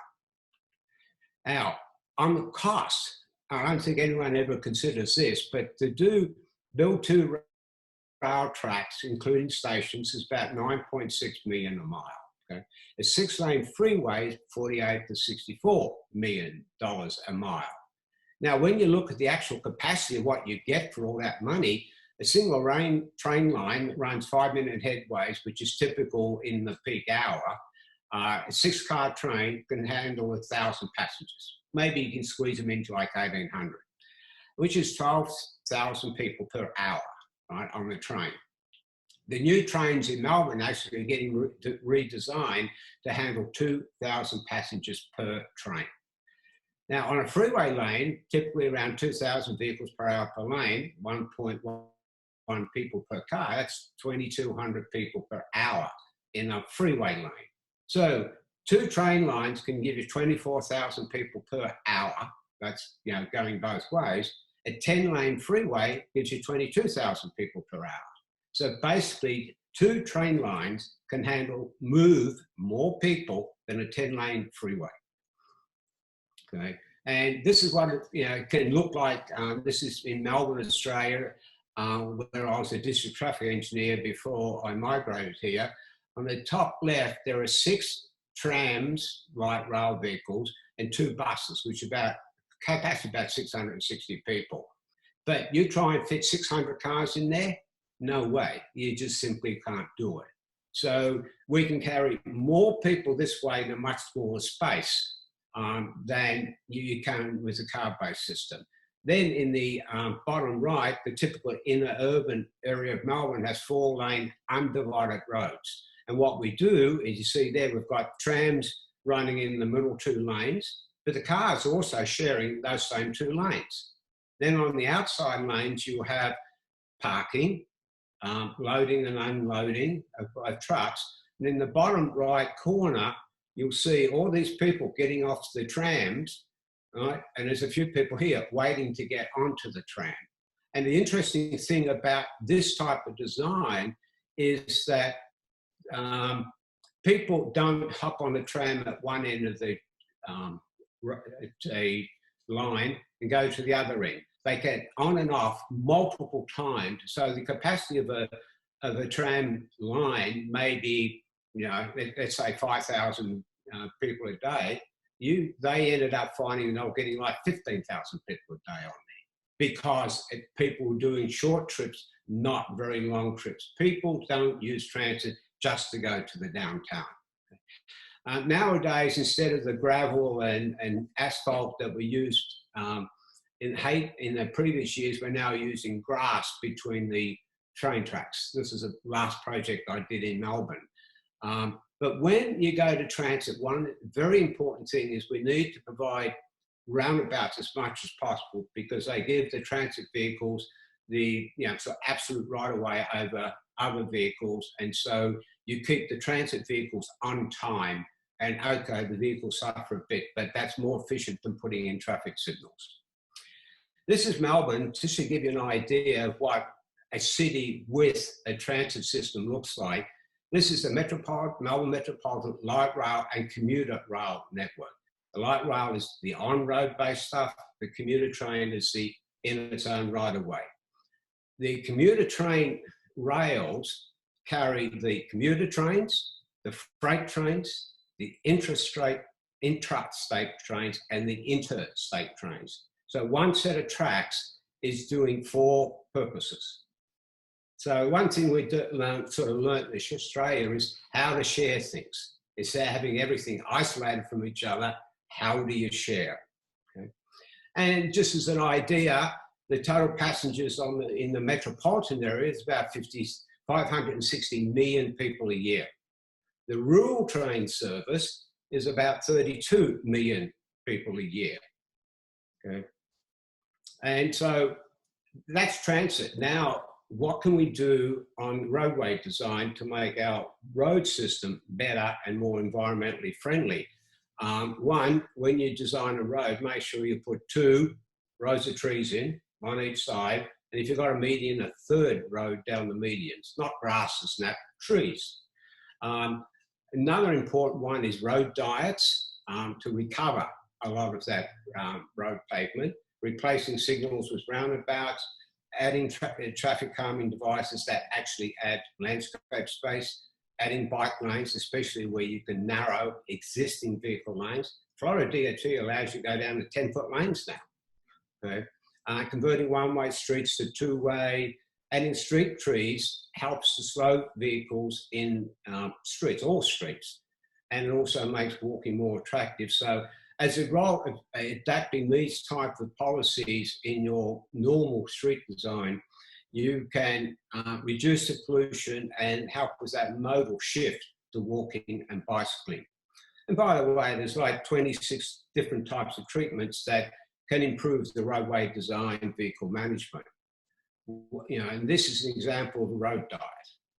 Now, on the cost, I don't think anyone ever considers this, but to build 2 rail tracks, including stations, is about $9.6 million a mile. Okay? A 6-lane freeway is $48 to $64 million a mile. Now, when you look at the actual capacity of what you get for all that money, a single train line that runs 5-minute headways, which is typical in the peak hour, a 6-car train can handle 1,000 passengers. Maybe you can squeeze them into like 1,800, which is 12,000 people per hour, right, on the train. The new trains in Melbourne are actually getting redesigned to handle 2,000 passengers per train. Now, on a freeway lane, typically around 2,000 vehicles per hour per lane, 1.1 people per car, that's 2,200 people per hour in a freeway lane. So 2 train lines can give you 24,000 people per hour. That's going both ways. A 10-lane freeway gives you 22,000 people per hour. So basically, 2 train lines can move more people than a 10-lane freeway. Okay, and this is what it can look like. This is in Melbourne, Australia, where I was a district traffic engineer before I migrated here. On the top left, there are 6 trams, light rail vehicles, and 2 buses, which about capacity about 660 people. But you try and fit 600 cars in there, no way. You just simply can't do it. So we can carry more people this way in a much smaller space than you can with a car-based system. Then in the bottom right, the typical inner urban area of Melbourne has 4-lane undivided roads. And what we do is, you see there, we've got trams running in the middle 2 lanes, but the cars are also sharing those same 2 lanes. Then on the outside lanes, you have parking, loading and unloading of trucks. And in the bottom right corner, you'll see all these people getting off the trams, right? And there's a few people here waiting to get onto the tram. And the interesting thing about this type of design is that people don't hop on the tram at one end of the line and go to the other end. They get on and off multiple times. So the capacity of a tram line may be, let's say 5,000 people a day. They ended up finding they were getting like 15,000 people a day on there, because people were doing short trips, not very long trips. People don't use transit just to go to the downtown. Nowadays, instead of the gravel and asphalt that we used in the previous years, we're now using grass between the train tracks. This is a last project I did in Melbourne. But when you go to transit, one very important thing is we need to provide roundabouts as much as possible, because they give the transit vehicles the sort of absolute right of way over other vehicles. And so you keep the transit vehicles on time, and okay, the vehicles suffer a bit, but that's more efficient than putting in traffic signals. This is Melbourne, just to give you an idea of what a city with a transit system looks like. This is the Melbourne Metropolitan Light Rail and Commuter Rail network. The light rail is the on-road based stuff. The commuter train is the in its own right of way. The commuter train rails carry the commuter trains, the freight trains, the intrastate trains, and the interstate trains. So one set of tracks is doing 4 purposes. So one thing we learned in Australia is how to share things. Instead of having everything isolated from each other, how do you share? Okay. And just as an idea, the total passengers in the metropolitan area is about 560 million people a year. The rural train service is about 32 million people a year. Okay. And so that's transit. Now, what can we do on roadway design to make our road system better and more environmentally friendly? One, when you design a road, make sure you put 2 rows of trees in, on each side, and if you've got a median, a 3rd road down the medians, not grasses, not trees. Another important one is road diets to recover a lot of that road pavement, replacing signals with roundabouts, adding traffic calming devices that actually add landscape space, adding bike lanes, especially where you can narrow existing vehicle lanes. Florida DOT allows you to go down to 10-foot lanes now. Okay? Converting one-way streets to 2-way, adding street trees helps to slow vehicles in streets, all streets, and it also makes walking more attractive. So as a role of adapting these types of policies in your normal street design, you can reduce the pollution and help with that modal shift to walking and bicycling. And by the way, there's like 26 different types of treatments that can improve the roadway design, vehicle management. You know, and this is an example of a road diet.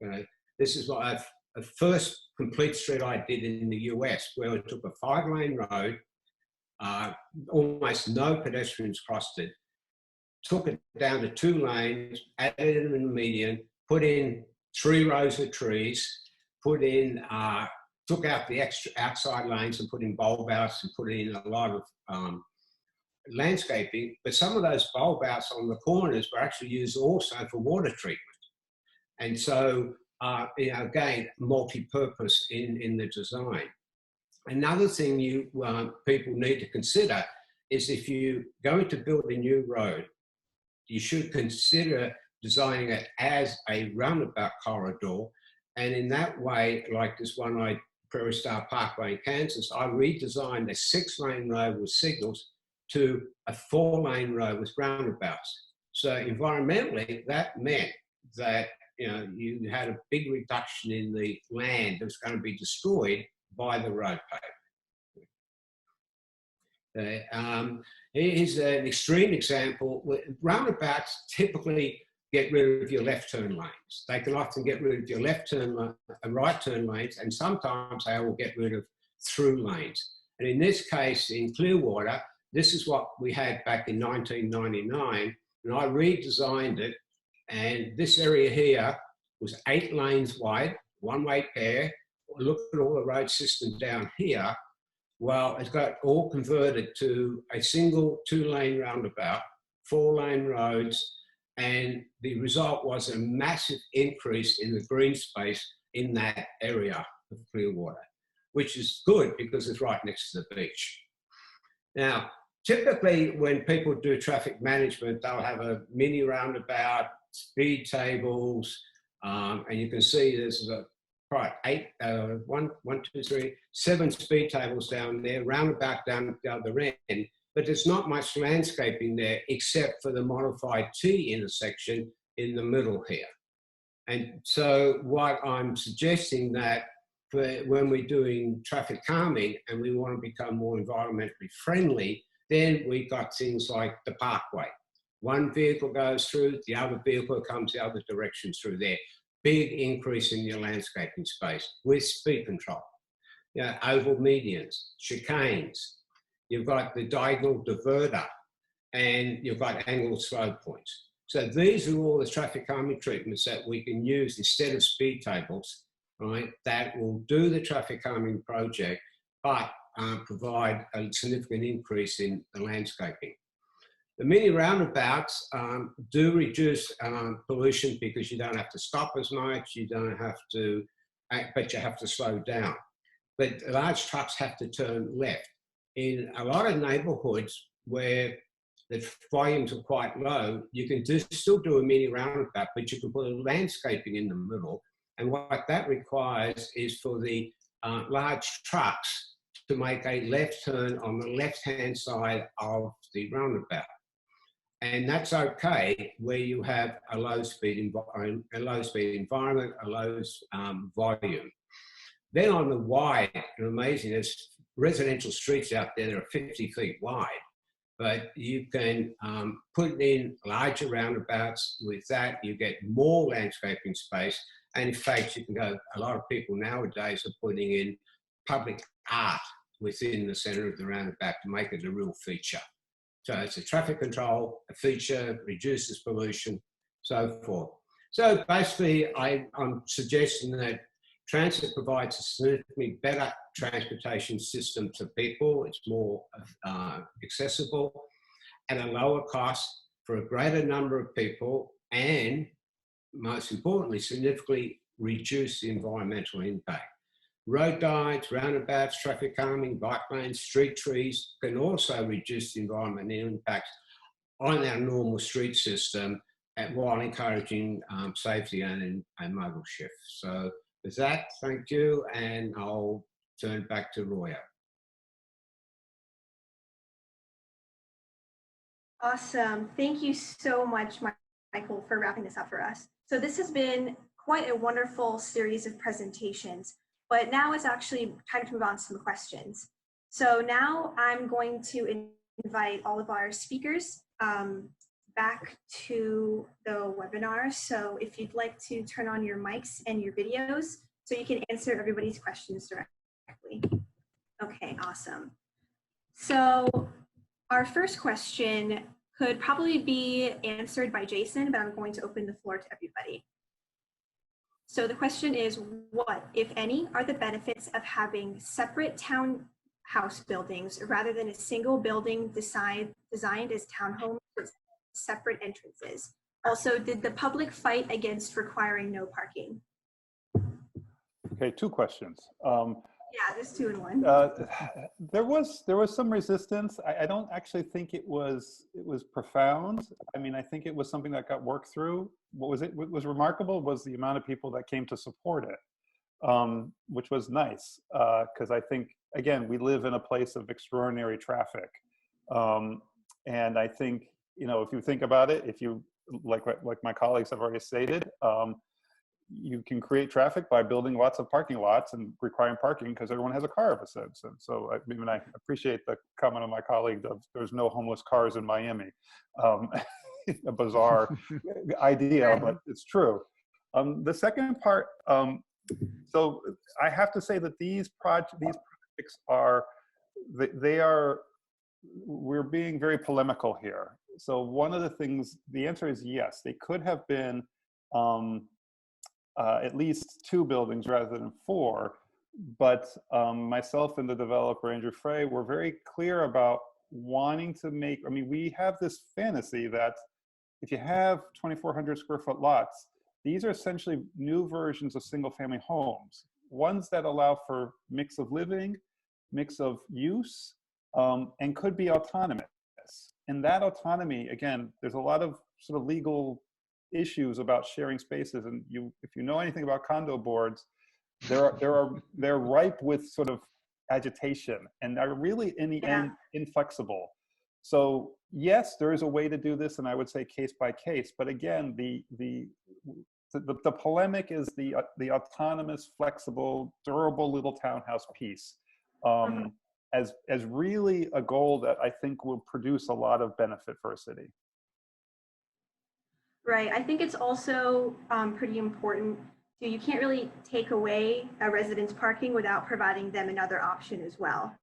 You know, this is what a first complete street I did in the US, where we took a 5-lane road, almost no pedestrians crossed it, took it down to 2 lanes, added in the median, put in 3 rows of trees, put in, took out the extra outside lanes and put in bulb outs and put in a lot of landscaping, but some of those bulb outs on the corners were actually used also for water treatment. And so, you know, again, multi-purpose in the design. Another thing you people need to consider is if you're going to build a new road, you should consider designing it as a roundabout corridor. And in that way, like this one Prairie Star Parkway in Kansas, I redesigned a 6-lane road with signals to a 4-lane road with roundabouts. So environmentally, that meant that, you know, you had a big reduction in the land that was going to be destroyed by the road pavement. Here's an extreme example. Roundabouts typically get rid of your left turn lanes. They can often get rid of your left turn and right turn lanes, and sometimes they will get rid of through lanes. And in this case, in Clearwater, this is what we had back in 1999, and I redesigned it. And this area here was 8 lanes wide, 1-way pair. Look at all the road system down here. Well, it's got all converted to a single 2-lane roundabout, 4-lane roads, and the result was a massive increase in the green space in that area of Clearwater, which is good because it's right next to the beach. Now, typically when people do traffic management, they'll have a mini roundabout, speed tables, and you can see there's right, 7 speed tables down there, roundabout down the other end, but there's not much landscaping there except for the modified T intersection in the middle here. And so what I'm suggesting that when we're doing traffic calming and we want to become more environmentally friendly, then we've got things like the parkway. One vehicle goes through, the other vehicle comes the other direction through there. Big increase in your landscaping space with speed control. You know, oval medians, chicanes. You've got the diagonal diverter. and you've got angled slope points. So these are all the traffic calming treatments that we can use instead of speed tables, right, that will do the traffic calming project, but provide a significant increase in the landscaping. The mini roundabouts do reduce pollution because you don't have to stop as much, you don't have to, but you have to slow down. But large trucks have to turn left. In a lot of neighborhoods where the volumes are quite low, you can still do a mini roundabout, but you can put a landscaping in the middle. And what that requires is for the large trucks to make a left turn on the left-hand side of the roundabout. And that's okay where you have a low-speed environment, a low volume. Then on the wide, and amazing, there's residential streets out there that are 50 feet wide, but you can put in larger roundabouts. With that, you get more landscaping space. And in fact, you can go, a lot of people nowadays are putting in public art within the center of the roundabout to make it a real feature. So it's a traffic control, a feature, reduces pollution, so forth. So basically, I'm suggesting that transit provides a significantly better transportation system to people. It's more accessible at a lower cost for a greater number of people, and most importantly, significantly reduce the environmental impact. Road guides, roundabouts, traffic calming, bike lanes, street trees can also reduce the environmental impact on our normal street system while encouraging safety and modal shift. So with that, thank you, and I'll turn back to Roya. Awesome. Thank you so much, Michael, for wrapping this up for us. So this has been quite a wonderful series of presentations, but now it's actually time to move on to some questions. So now I'm going to invite all of our speakers back to the webinar. So if you'd like to turn on your mics and your videos so you can answer everybody's questions directly. Okay, awesome. So our first question could probably be answered by Jason, but I'm going to open the floor to everybody. So the question is, what, if any, are the benefits of having separate townhouse buildings rather than a single building designed as townhomes with separate entrances? Also, did the public fight against requiring no parking? Okay, two questions. Yeah, there's two in one. There was some resistance. I don't actually think it was profound. I mean, I think it was something that got worked through. What was remarkable was the amount of people that came to support it, which was nice, because I think, again, we live in a place of extraordinary traffic, and I think, you know, if you think about it, if you like my colleagues have already stated, you can create traffic by building lots of parking lots and requiring parking because everyone has a car of a sense. And so I appreciate the comment of my colleague of there's no homeless cars in Miami. A bizarre idea, but it's true. The second part, so I have to say that these projects are, we're being very polemical here. So one of the things, the answer is yes, they could have been at least 2 buildings rather than 4, but myself and the developer, Andrew Frey, were very clear about wanting to make, I mean, we have this fantasy that if you have 2,400 square foot lots, these are essentially new versions of single family homes, ones that allow for mix of living, mix of use, and could be autonomous. And that autonomy, again, there's a lot of sort of legal issues about sharing spaces, and if you know anything about condo boards, they're ripe with sort of agitation, and are really in the end inflexible. So yes, there is a way to do this, and I would say case by case. But again, the polemic is the autonomous, flexible, durable little townhouse piece as really a goal that I think will produce a lot of benefit for a city. Right. I think it's also pretty important. You can't really take away a resident's parking without providing them another option as well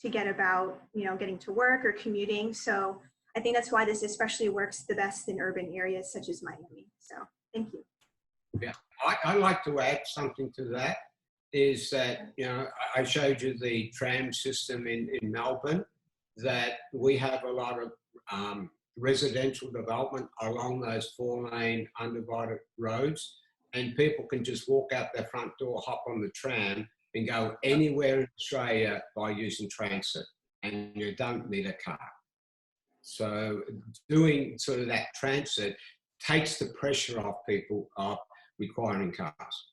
to get about, getting to work or commuting. So I think that's why this especially works the best in urban areas such as Miami. So thank you. Yeah, I'd like to add something to that, is that, I showed you the tram system in Melbourne, that we have a lot of residential development along those 4-lane undivided roads, and people can just walk out their front door, hop on the tram, and go anywhere in Australia by using transit, and you don't need a car. So doing sort of that transit takes the pressure off people of requiring cars.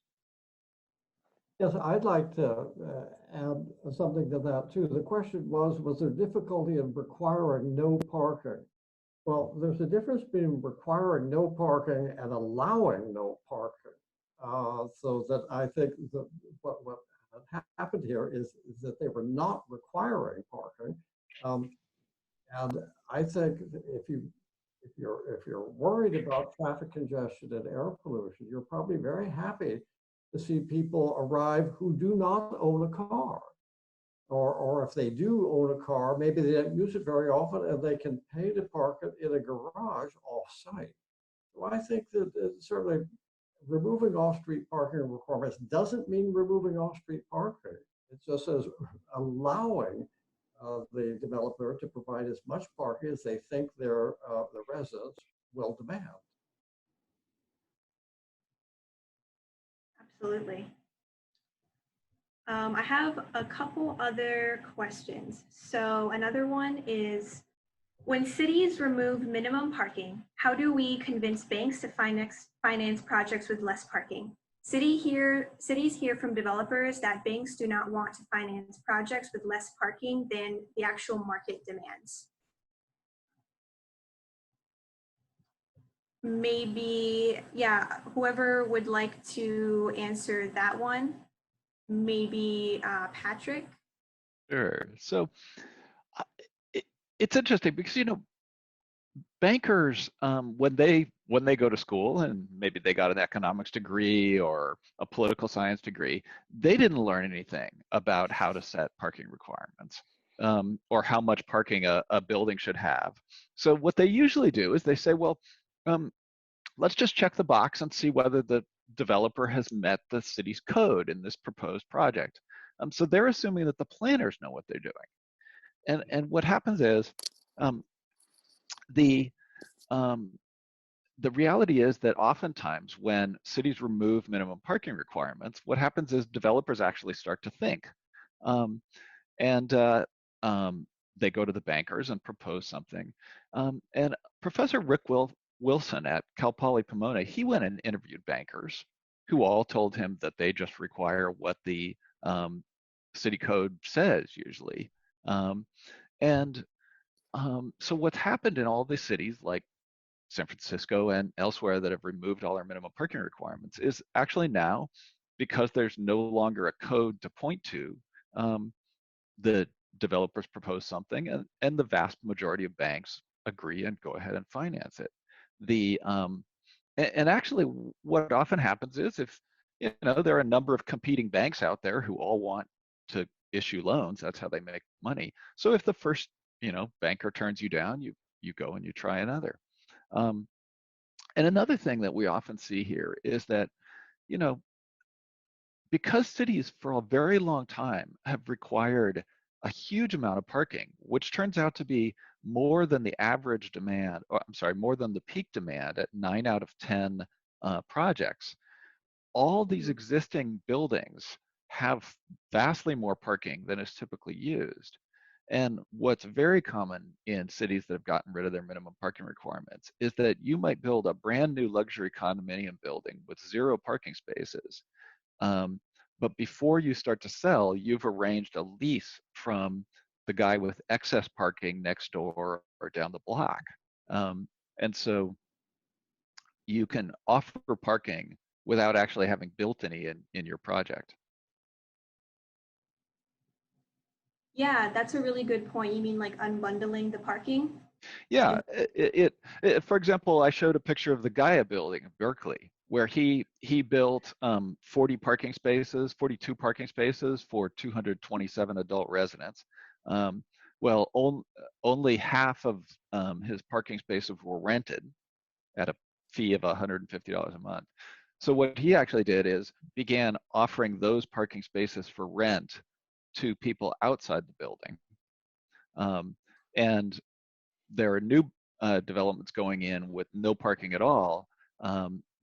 Yes, I'd like to add something to that too. The question was there difficulty in requiring no parking? Well, there's a difference between requiring no parking and allowing no parking. So that I think that what happened here is that they were not requiring parking. And I think if you're worried about traffic congestion and air pollution, you're probably very happy to see people arrive who do not own a car. Or if they do own a car, maybe they don't use it very often and they can pay to park it in a garage off-site. So I think that certainly removing off-street parking requirements doesn't mean removing off-street parking. It just says allowing the developer to provide as much parking as they think the residents will demand. Absolutely. I have a couple other questions. So another one is, when cities remove minimum parking, how do we convince banks to finance projects with less parking? Cities hear from developers that banks do not want to finance projects with less parking than the actual market demands. Maybe, yeah, whoever would like to answer that one. Maybe Patrick. Sure. So it's interesting because bankers, when they go to school, and maybe they got an economics degree or a political science degree, they didn't learn anything about how to set parking requirements, or how much parking a building should have. So what they usually do is they say, well, let's just check the box and see whether the developer has met the city's code in this proposed project. So they're assuming that the planners know what they're doing. And what happens is, the reality is that oftentimes when cities remove minimum parking requirements, what happens is developers actually start to think. And they go to the bankers and propose something. And Professor Rick Wilson at Cal Poly Pomona, he went and interviewed bankers who all told him that they just require what the city code says usually. So what's happened in all the cities like San Francisco and elsewhere that have removed all their minimum parking requirements is actually now, because there's no longer a code to point to, the developers propose something, and the vast majority of banks agree and go ahead and finance it. And actually what often happens is, if there are a number of competing banks out there who all want to issue loans, that's how they make money. So if the first banker turns you down, you go and you try another. And another thing that we often see here is that, because cities for a very long time have required a huge amount of parking, which turns out to be more than the average demand, or I'm sorry, more than the peak demand at 9 out of 10 projects, all these existing buildings have vastly more parking than is typically used. And what's very common in cities that have gotten rid of their minimum parking requirements is that you might build a brand new luxury condominium building with 0 parking spaces. But before you start to sell, you've arranged a lease from the guy with excess parking next door or down the block. And so you can offer parking without actually having built any in your project. Yeah, that's a really good point. You mean like unbundling the parking? Yeah, for example, I showed a picture of the Gaia building in Berkeley, where he built 42 parking spaces for 227 adult residents. Well, only half of his parking spaces were rented at a fee of $150 a month. So what he actually did is began offering those parking spaces for rent to people outside the building. And there are new developments going in with no parking at all.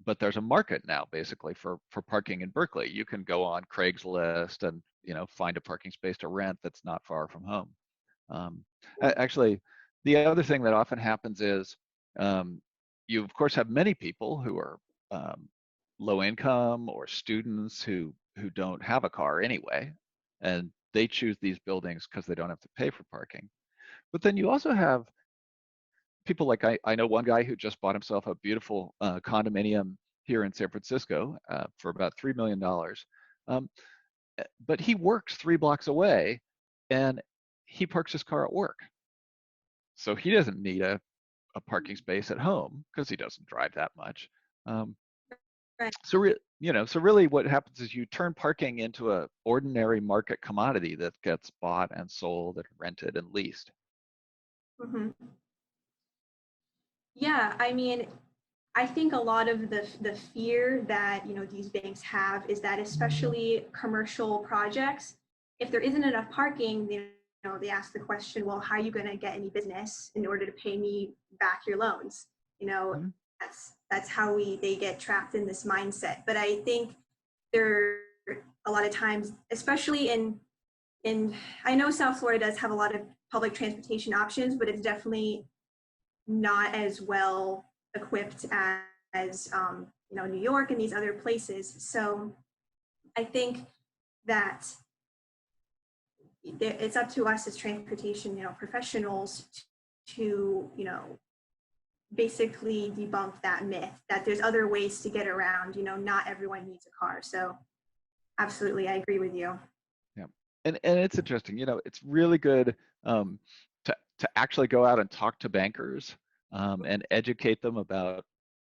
But there's a market now basically for parking in Berkeley. You can go on Craigslist and find a parking space to rent that's not far from home. Actually, the other thing that often happens is you of course have many people who are low income or students who don't have a car anyway, and they choose these buildings because they don't have to pay for parking. But then you also have people like I know one guy who just bought himself a beautiful condominium here in San Francisco for about $3 million. But he works 3 blocks away and he parks his car at work. So he doesn't need a parking space at home because he doesn't drive that much. Right. So really what happens is you turn parking into a ordinary market commodity that gets bought and sold and rented and leased. Mm-hmm. Yeah, I mean, I think a lot of the fear that these banks have is that, especially commercial projects, if there isn't enough parking, they ask the question, well, how are you going to get any business in order to pay me back your loans? Mm-hmm. That's how they get trapped in this mindset. But I think there a lot of times, especially in I know South Florida does have a lot of public transportation options, but it's definitely not as well equipped as New York and these other places. So I think that it's up to us as transportation professionals to basically debunk that myth that there's other ways to get around. Not everyone needs a car. So absolutely, I agree with you. Yeah, and it's interesting. It's really good to actually go out and talk to bankers and educate them about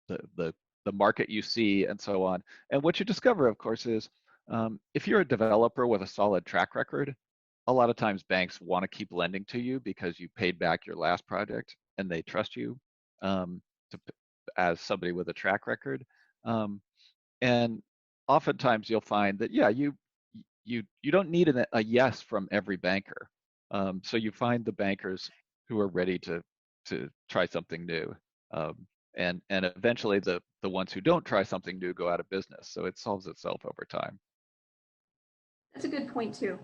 the market you see and so on. And what you discover, of course, is if you're a developer with a solid track record, a lot of times banks want to keep lending to you because you paid back your last project and they trust you as somebody with a track record. And oftentimes you'll find that, yeah, you don't need a yes from every banker. So you find the bankers who are ready to try something new. And eventually the ones who don't try something new go out of business. So it solves itself over time. That's a good point too.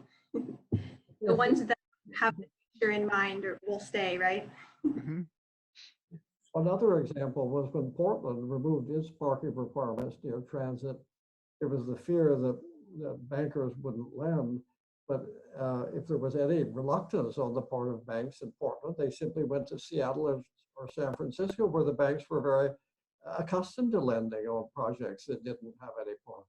The ones that have the future in mind will stay, right? Mm-hmm. Another example was when Portland removed its parking requirements near transit. There was the fear that bankers wouldn't lend, but if there was any reluctance on the part of banks in Portland, they simply went to Seattle or San Francisco, where the banks were very accustomed to lending on projects that didn't have any parking.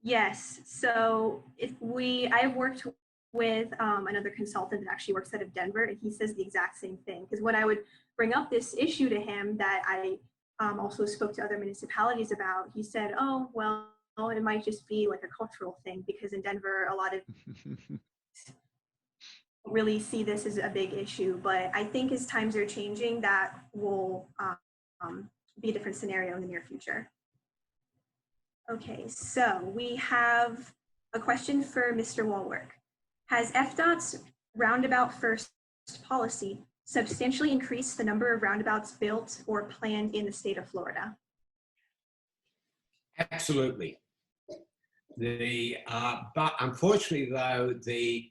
Yes. So I've worked with another consultant that actually works out of Denver, and he says the exact same thing. Because when I would bring up this issue to him that I also spoke to other municipalities about, he said, oh, well, it might just be like a cultural thing, because in Denver, a lot of really see this as a big issue. But I think as times are changing, that will be a different scenario in the near future. Okay, so we have a question for Mr. Wallwork. Has FDOT's roundabout first policy substantially increased the number of roundabouts built or planned in the state of Florida? Absolutely. But unfortunately, though, the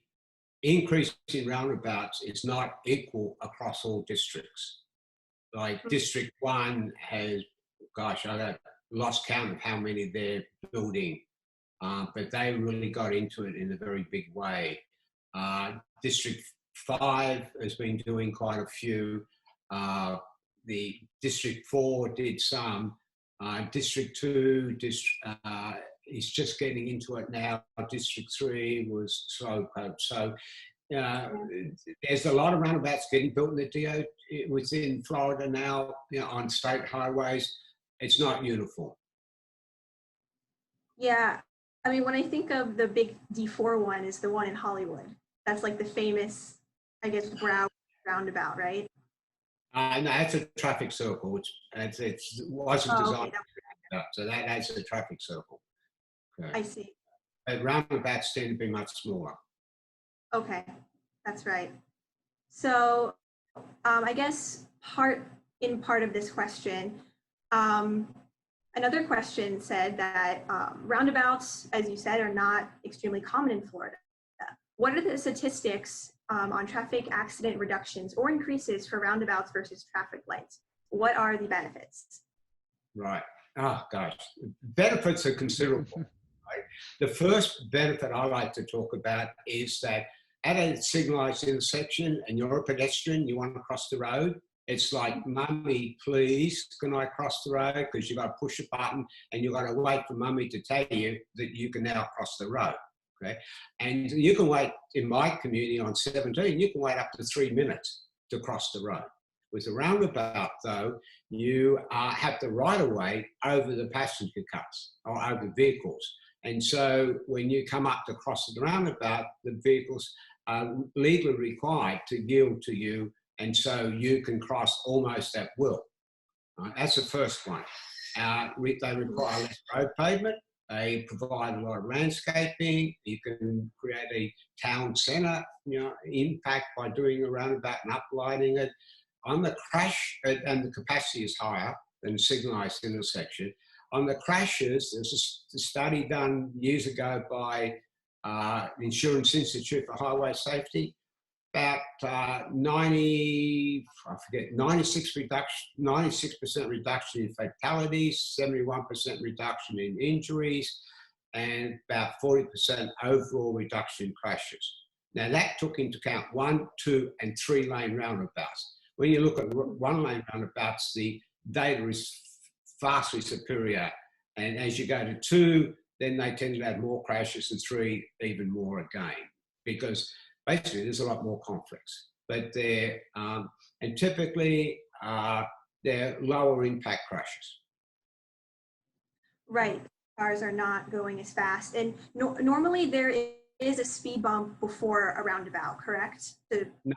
increase in roundabouts is not equal across all districts. Like District 1 has, gosh, I lost count of how many they're building, but they really got into it in a very big way. District 5 has been doing quite a few. The District 4 did some. District 2 is just getting into it now. District 3 was slow poked. So there's a lot of roundabouts getting built in the DO within Florida now, on state highways. It's not uniform. Yeah, I mean, when I think of the big D4 one, is the one in Hollywood. That's like the famous, I guess, brow roundabout, right? No, that's a traffic circle, which it wasn't Oh, designed. okay, So that's a traffic circle. Okay. I see. But roundabouts tend to be much smaller. Okay, that's right. So I guess part of this question, another question said that roundabouts, as you said, are not extremely common in Florida. What are the statistics on traffic accident reductions or increases for roundabouts versus traffic lights? What are the benefits? Right. Oh, gosh. Benefits are considerable. Right? The first benefit I like to talk about is that at a signalized intersection and you're a pedestrian, you want to cross the road, it's like, mummy, please, can I cross the road? Because you've got to push a button and you've got to wait for mummy to tell you that you can now cross the road. Okay? And you can wait, in my community on 17, you can wait up to 3 minutes to cross the road. With a roundabout, though, you have the right of way over the passenger cars or over vehicles. And so when you come up to cross the roundabout, the vehicles are legally required to yield to you, and so you can cross almost at will. Right? That's the first one. They require less road pavement. They provide a lot of landscaping. You can create a town centre, impact by doing a roundabout and uplighting it. On the crash, and the capacity is higher than signalised intersection. On the crashes, there's a study done years ago by the Insurance Institute for Highway Safety. About 96% reduction in fatalities, 71% reduction in injuries, and about 40% overall reduction in crashes. Now that took into account 1, 2, and 3 lane roundabouts. When you look at 1 lane roundabouts, the data is vastly superior. And as you go to 2, then they tend to have more crashes, and 3, even more again, because basically there's a lot more conflicts. But they're, and typically they're lower impact crashes. Right, cars are not going as fast. And normally there is a speed bump before a roundabout, correct? No.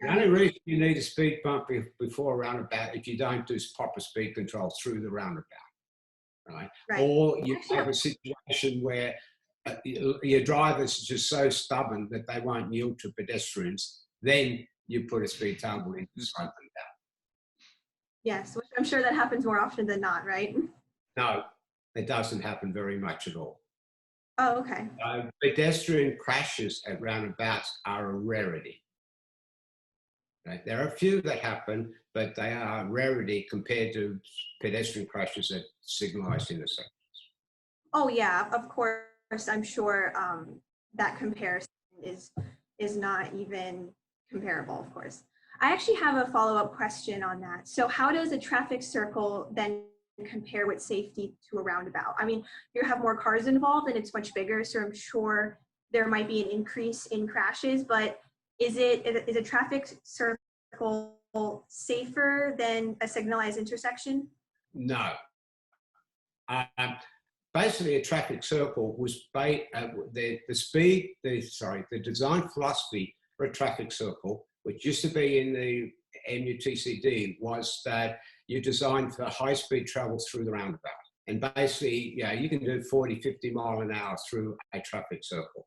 The only reason you need a speed bump before a roundabout if you don't do proper speed control through the roundabout, right? Or you have a situation where your driver's just so stubborn that they won't yield to pedestrians, then you put a speed table in to slow them down. Yes, which I'm sure that happens more often than not, right? No, it doesn't happen very much at all. Oh, okay. Pedestrian crashes at roundabouts are a rarity. Right? There are a few that happen, but they are a rarity compared to pedestrian crashes at signalized intersections. Oh yeah, of course. I'm sure that comparison is not even comparable, of course. I actually have a follow-up question on that. So how does a traffic circle then compare with safety to a roundabout? I mean, you have more cars involved and it's much bigger, so I'm sure there might be an increase in crashes, but is a traffic circle safer than a signalized intersection? No. Basically, a traffic circle was the design philosophy for a traffic circle, which used to be in the MUTCD, was that you design for high-speed travel through the roundabout. And basically, you can do 40, 50 mile an hour through a traffic circle.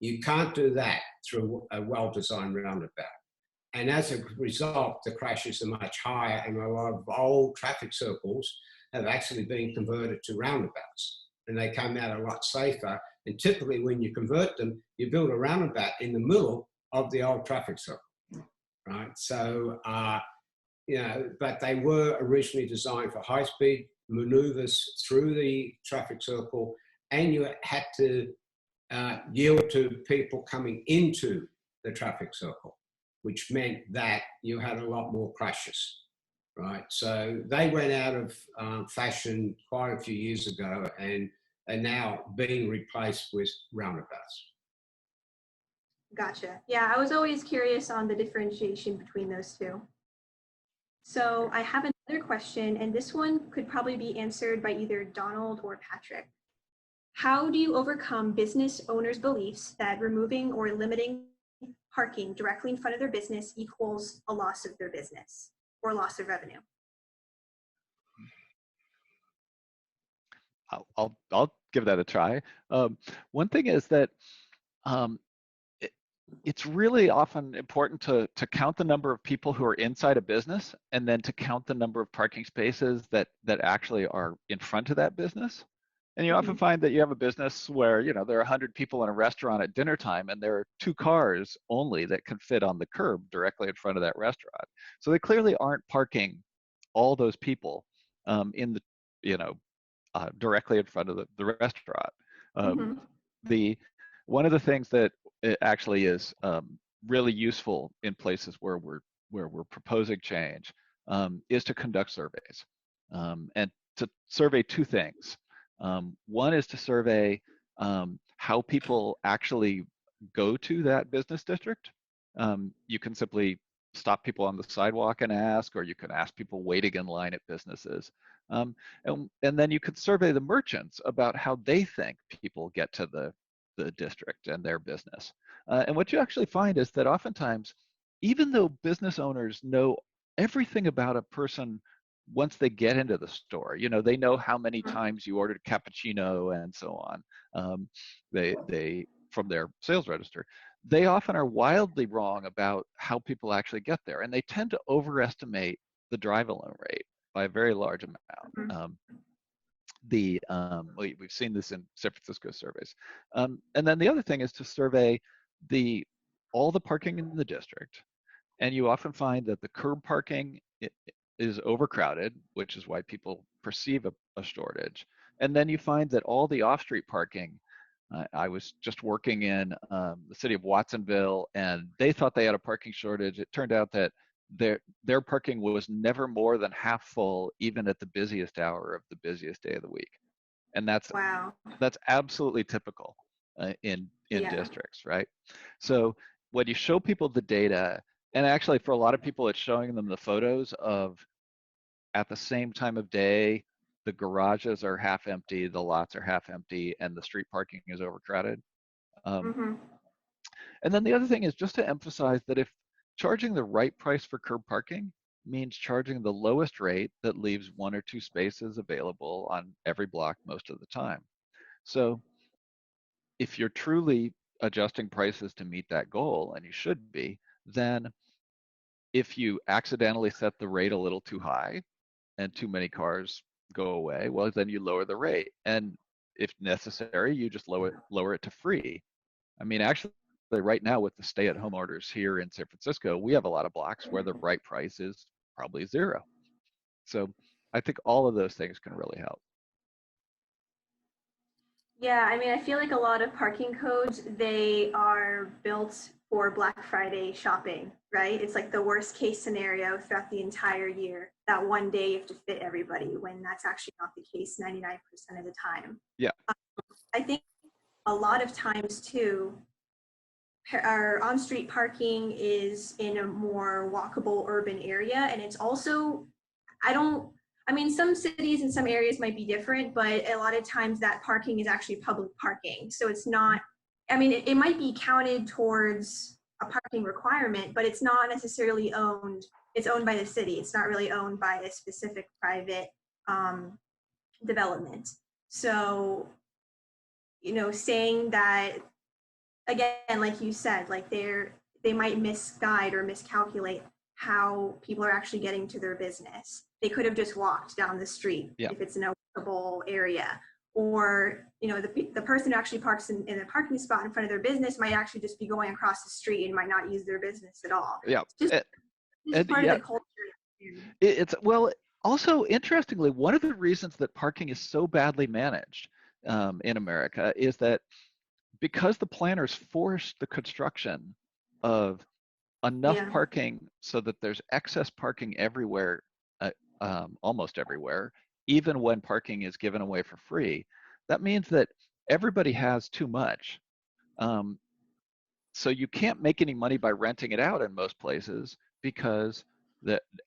You can't do that through a well-designed roundabout. And as a result, the crashes are much higher, and a lot of old traffic circles have actually been converted to roundabouts, and they come out a lot safer. And typically when you convert them, you build a roundabout in the middle of the old traffic circle, right? So, but they were originally designed for high-speed maneuvers through the traffic circle, and you had to yield to people coming into the traffic circle, which meant that you had a lot more crashes. Right, so they went out of fashion quite a few years ago and are now being replaced with roundabouts. Gotcha. Yeah, I was always curious on the differentiation between those two. So I have another question, and this one could probably be answered by either Donald or Patrick. How do you overcome business owners' beliefs that removing or limiting parking directly in front of their business equals a loss of their business or loss of revenue? I'll give that a try. One thing is that um, it's really often important to count the number of people who are inside a business and then to count the number of parking spaces that actually are in front of that business. And you often find that you have a business where, you know, there are 100 people in a restaurant at dinner time and there are 2 cars only that can fit on the curb directly in front of that restaurant. So they clearly aren't parking all those people in the, you know, directly in front of the restaurant. One of the things that it actually is really useful in places where we're proposing change is to conduct surveys and to survey 2 things. One is to survey how people actually go to that business district. You can simply stop people on the sidewalk and ask, or you can ask people waiting in line at businesses. And then you could survey the merchants about how they think people get to the district and their business. And what you actually find is that oftentimes, even though business owners know everything about a person once they get into the store, you know, they know how many times you ordered cappuccino and so on, they from their sales register, they often are wildly wrong about how people actually get there. And they tend to overestimate the drive-alone rate by a very large amount. We've seen this in San Francisco surveys. And then the other thing is to survey all the parking in the district. And you often find that the curb parking is overcrowded, which is why people perceive a shortage. And then you find that all the off-street parking, I was just working in the city of Watsonville, and they thought they had a parking shortage. It turned out that their parking was never more than half full, even at the busiest hour of the busiest day of the week. And that's absolutely typical in districts, right? So when you show people the data, and actually for a lot of people, it's showing them the photos of at the same time of day, the garages are half empty, the lots are half empty, and the street parking is overcrowded. And then the other thing is just to emphasize that if charging the right price for curb parking means charging the lowest rate that leaves 1 or 2 spaces available on every block most of the time. So if you're truly adjusting prices to meet that goal, and you should be, then if you accidentally set the rate a little too high and too many cars go away, well, then you lower the rate. And if necessary, you just lower it to free. I mean, actually, right now with the stay-at-home orders here in San Francisco, we have a lot of blocks where the right price is probably 0. So I think all of those things can really help. Yeah, I mean, I feel like a lot of parking codes, they are built for Black Friday shopping, right? It's like the worst case scenario throughout the entire year. That one day you have to fit everybody, when that's actually not the case 99% of the time. Yeah. I think a lot of times too, our on-street parking is in a more walkable urban area, and it's also, I mean, some cities and some areas might be different, but a lot of times that parking is actually public parking. So it's not, I mean, it might be counted towards a parking requirement, but it's not necessarily owned. It's owned by the city. It's not really owned by a specific private development. So, you know, saying that, again, like you said, like they might misguide or miscalculate how people are actually getting to their business. They could have just walked down the street if it's an walkable area. Or, you know, the person who actually parks in a parking spot in front of their business might actually just be going across the street and might not use their business at all. Yeah. It's part of the culture. It's, well, also interestingly, one of the reasons that parking is so badly managed in America is that because the planners forced the construction of enough parking so that there's excess parking everywhere, almost everywhere, even when parking is given away for free, that means that everybody has too much. So you can't make any money by renting it out in most places because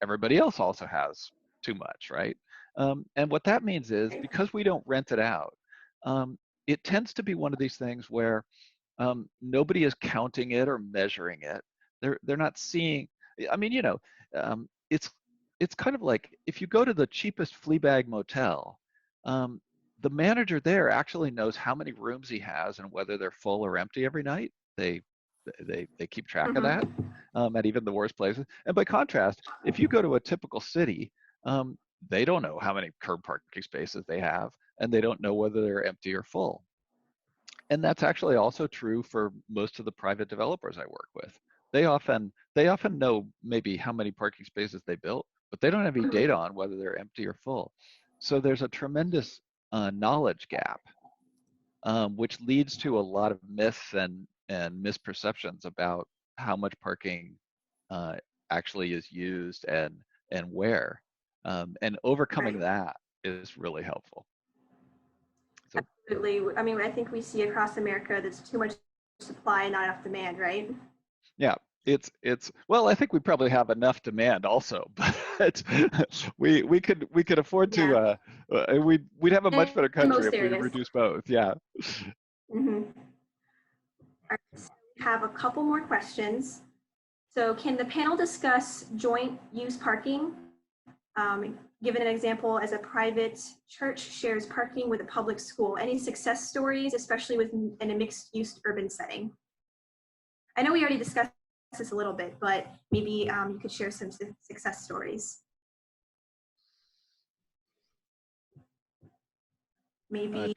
everybody else also has too much, right? And what that means is because we don't rent it out, it tends to be one of these things where Nobody is counting it or measuring it. They're not seeing. I mean, it's kind of like if you go to the cheapest flea bag motel, the manager there actually knows how many rooms he has and whether they're full or empty every night. They keep track of that at even the worst places. And by contrast, if you go to a typical city, they don't know how many curb parking spaces they have, and they don't know whether they're empty or full. And that's actually also true for most of the private developers I work with. They often know maybe how many parking spaces they built, but they don't have any data on whether they're empty or full. So there's a tremendous knowledge gap, which leads to a lot of myths and misperceptions about how much parking actually is used and where. And overcoming that is really helpful. So, absolutely. I mean, I think we see across America there's too much supply and not enough demand, right? yeah, it's well, I think we probably have enough demand also, but we could afford to we'd have a much better In country most if we areas. reduce both. Yeah. Mm-hmm. All right, so we have a couple more questions. So can the panel discuss joint use parking? Given an example as a private church shares parking with a public school, any success stories, especially in a mixed use urban setting? I know we already discussed this a little bit, but maybe you could share some success stories. Maybe,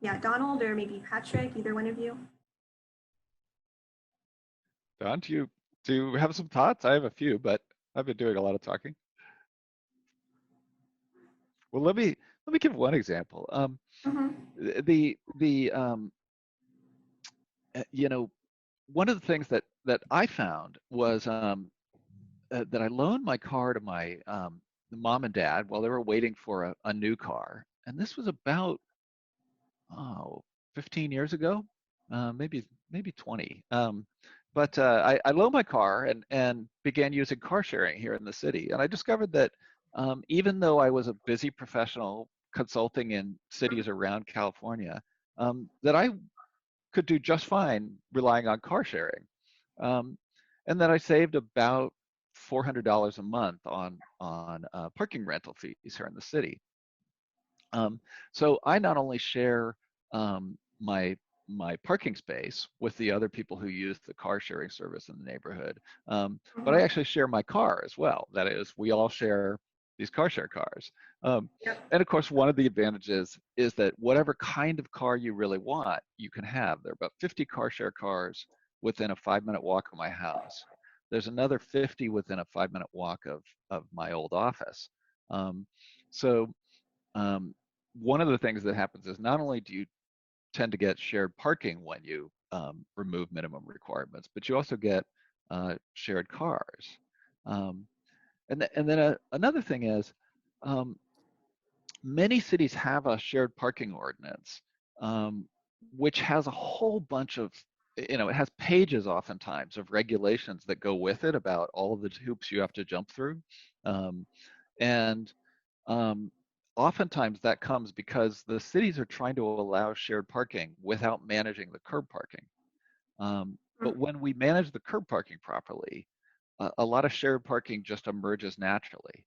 yeah, Donald or maybe Patrick, either one of you. Don, do you have some thoughts? I have a few, but I've been doing a lot of talking. Well, let me give one example. One of the things that I found was that I loaned my car to my mom and dad while they were waiting for a new car, and this was about 15 years ago, maybe 20. But I loaned my car and began using car sharing here in the city, and I discovered that even though I was a busy professional consulting in cities around California, that I could do just fine relying on car sharing, and that I saved about $400 a month on parking rental fees here in the city. So I not only share my parking space with the other people who use the car sharing service in the neighborhood, but I actually share my car as well. That is, we all share these car share cars. And of course, one of the advantages is that whatever kind of car you really want, you can have. There are about 50 car share cars within a 5-minute walk of my house. There's another 50 within a 5-minute walk of my old office. So one of the things that happens is not only do you tend to get shared parking when you remove minimum requirements, but you also get shared cars. And then another thing is, many cities have a shared parking ordinance, which has a whole bunch of, it has pages oftentimes of regulations that go with it about all of the hoops you have to jump through. And oftentimes that comes because the cities are trying to allow shared parking without managing the curb parking. But when we manage the curb parking properly, a lot of shared parking just emerges naturally.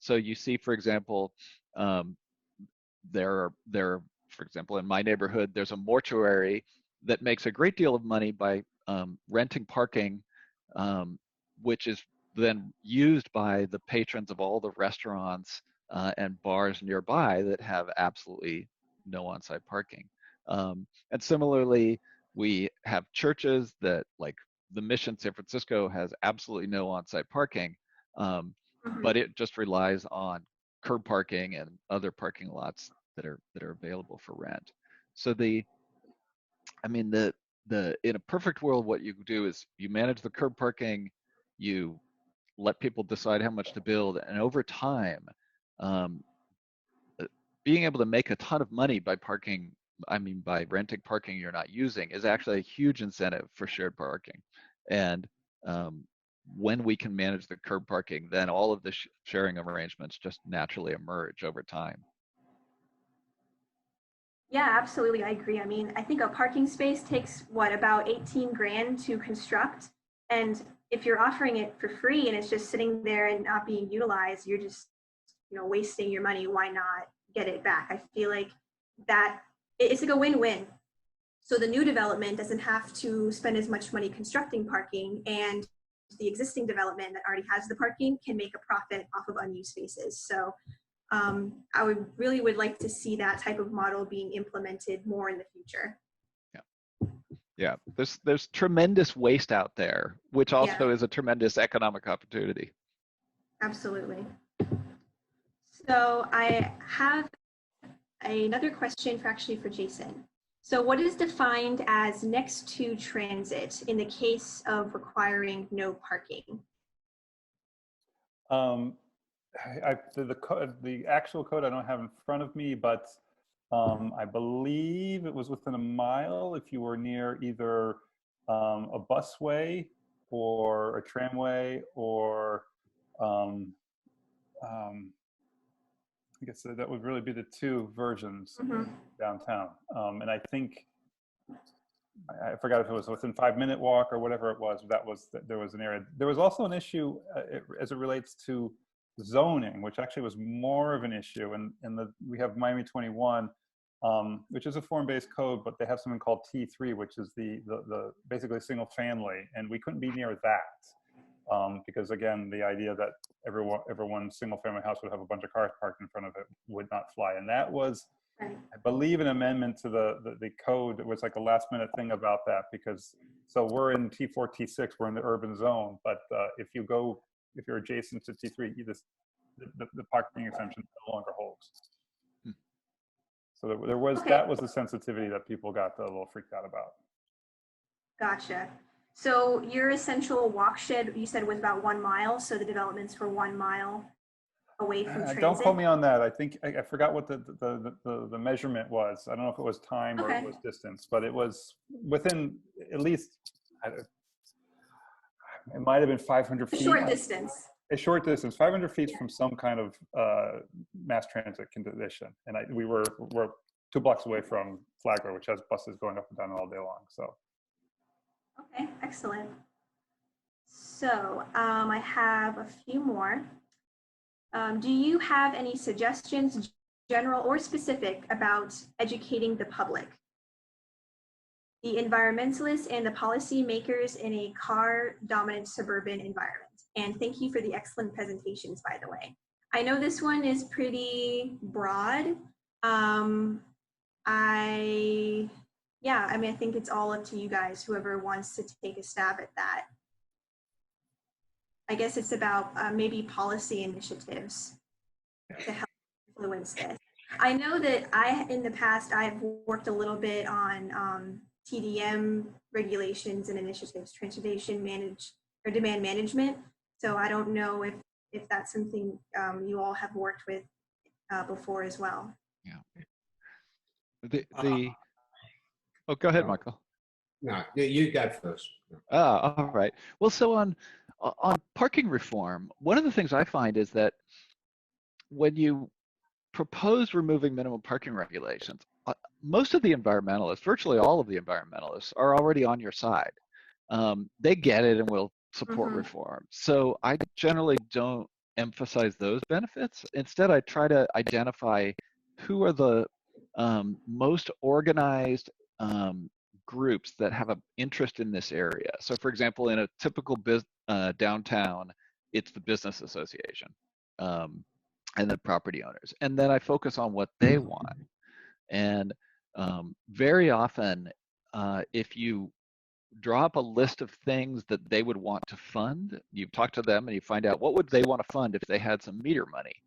So you see, for example, for example, in my neighborhood, there's a mortuary that makes a great deal of money by renting parking, which is then used by the patrons of all the restaurants and bars nearby that have absolutely no on-site parking. And similarly, we have churches that, like the Mission San Francisco, has absolutely no on-site parking, but it just relies on curb parking and other parking lots that are available for rent. So in a perfect world, what you do is you manage the curb parking, you let people decide how much to build, and over time, being able to make a ton of money by by renting parking you're not using is actually a huge incentive for shared parking. And when we can manage the curb parking, then all of the sharing arrangements just naturally emerge over time. Yeah, absolutely. I agree. I mean, I think a parking space takes what, about 18 grand to construct. And if you're offering it for free and it's just sitting there and not being utilized, you're just, wasting your money. Why not get it back? I feel like that it's like a win-win. So the new development doesn't have to spend as much money constructing parking, and the existing development that already has the parking can make a profit off of unused spaces. So I would like to see that type of model being implemented more in the future. Yeah, there's tremendous waste out there, which also Yeah. is a tremendous economic opportunity. Absolutely. So I have another question for Jason. So what is defined as next to transit in the case of requiring no parking? The actual code I don't have in front of me, but I believe it was within a mile if you were near either a busway or a tramway or I guess that would really be the two versions downtown. And I think I forgot if it was within 5-minute walk or whatever it was. There was an area. There was also an issue as it relates to zoning, which actually was more of an issue. And we have Miami 21, which is a form-based code, but they have something called T3, which is the basically single family, and we couldn't be near that because again, the idea that everyone's single family house would have a bunch of cars parked in front of it would not fly. And that was, I believe, an amendment to the code. It was like a last minute thing about that, because so we're in T4, T6, we're in the urban zone, but if you're adjacent to T3, the parking exemption no longer holds. So there was, okay. That was the sensitivity that people got a little freaked out about. Gotcha. So your essential walk shed, you said, was about 1 mile. So the developments were 1 mile away from transit. Don't quote me on that. I think I forgot what the measurement was. I don't know if it was time or it was distance, but it was within at least, it might have been 500 feet. A short distance. A short distance, 500 feet from some kind of mass transit condition. And we're 2 blocks away from Flagler, which has buses going up and down all day long. So. Okay, excellent. So I have a few more. Do you have any suggestions, general or specific, about educating the public, the environmentalists and the policymakers in a car-dominant suburban environment? And thank you for the excellent presentations, by the way. I know this one is pretty broad. I think it's all up to you guys, whoever wants to take a stab at that. I guess it's about maybe policy initiatives to help influence this. I know that in the past, I've worked a little bit on TDM regulations and initiatives, demand management. So I don't know if that's something you all have worked with before as well. Yeah. Oh, go ahead, Michael. No, you go first. All right. Well, so on parking reform, one of the things I find is that when you propose removing minimum parking regulations, most of the environmentalists, virtually all of the environmentalists, are already on your side. They get it and will support reform. So I generally don't emphasize those benefits. Instead, I try to identify who are the most organized groups that have an interest in this area. So for example, in a typical downtown, it's the business association and the property owners. And then I focus on what they want. And very often, if you draw up a list of things that they would want to fund, you talk to them and you find out what would they want to fund if they had some meter money.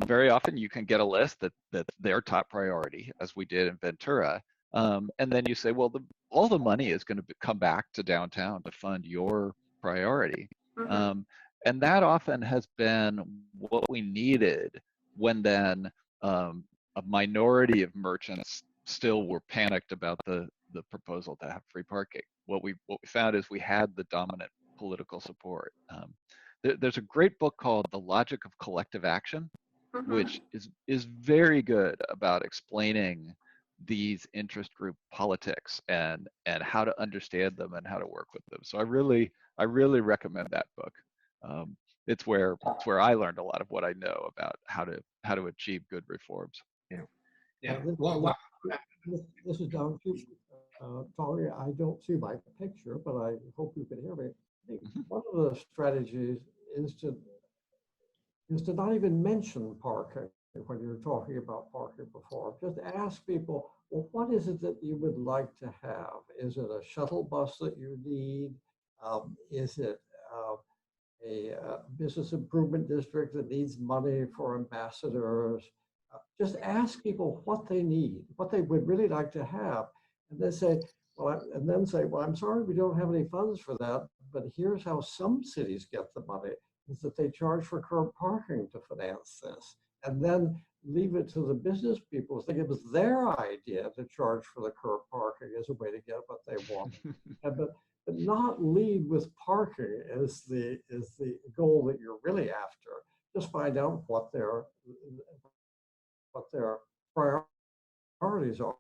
Very often you can get a list that's their top priority, as we did in Ventura. And then you say, well, all the money is going to come back to downtown to fund your priority. And that often has been what we needed when then a minority of merchants still were panicked about the proposal to have free parking. What we found is we had the dominant political support. There's a great book called The Logic of Collective Action which is very good about explaining these interest group politics and how to understand them and how to work with them. So I really recommend that book. It's where I learned a lot of what I know about how to achieve good reforms. Yeah. Yeah. This is Don Shoup. Sorry, I don't see my picture, but I hope you can hear me. I think one of the strategies is to not even mention parking when you're talking about parking before. Just ask people, well, what is it that you would like to have? Is it a shuttle bus that you need? Is it a business improvement district that needs money for ambassadors? Just ask people what they need, what they would really like to have, and then say, well, I'm sorry, we don't have any funds for that, but here's how some cities get the money, is that they charge for curb parking to finance this, and then leave it to the business people. Think it was their idea to charge for the curb parking as a way to get what they want, but not lead with parking as the goal that you're really after. Just find out what their priorities are,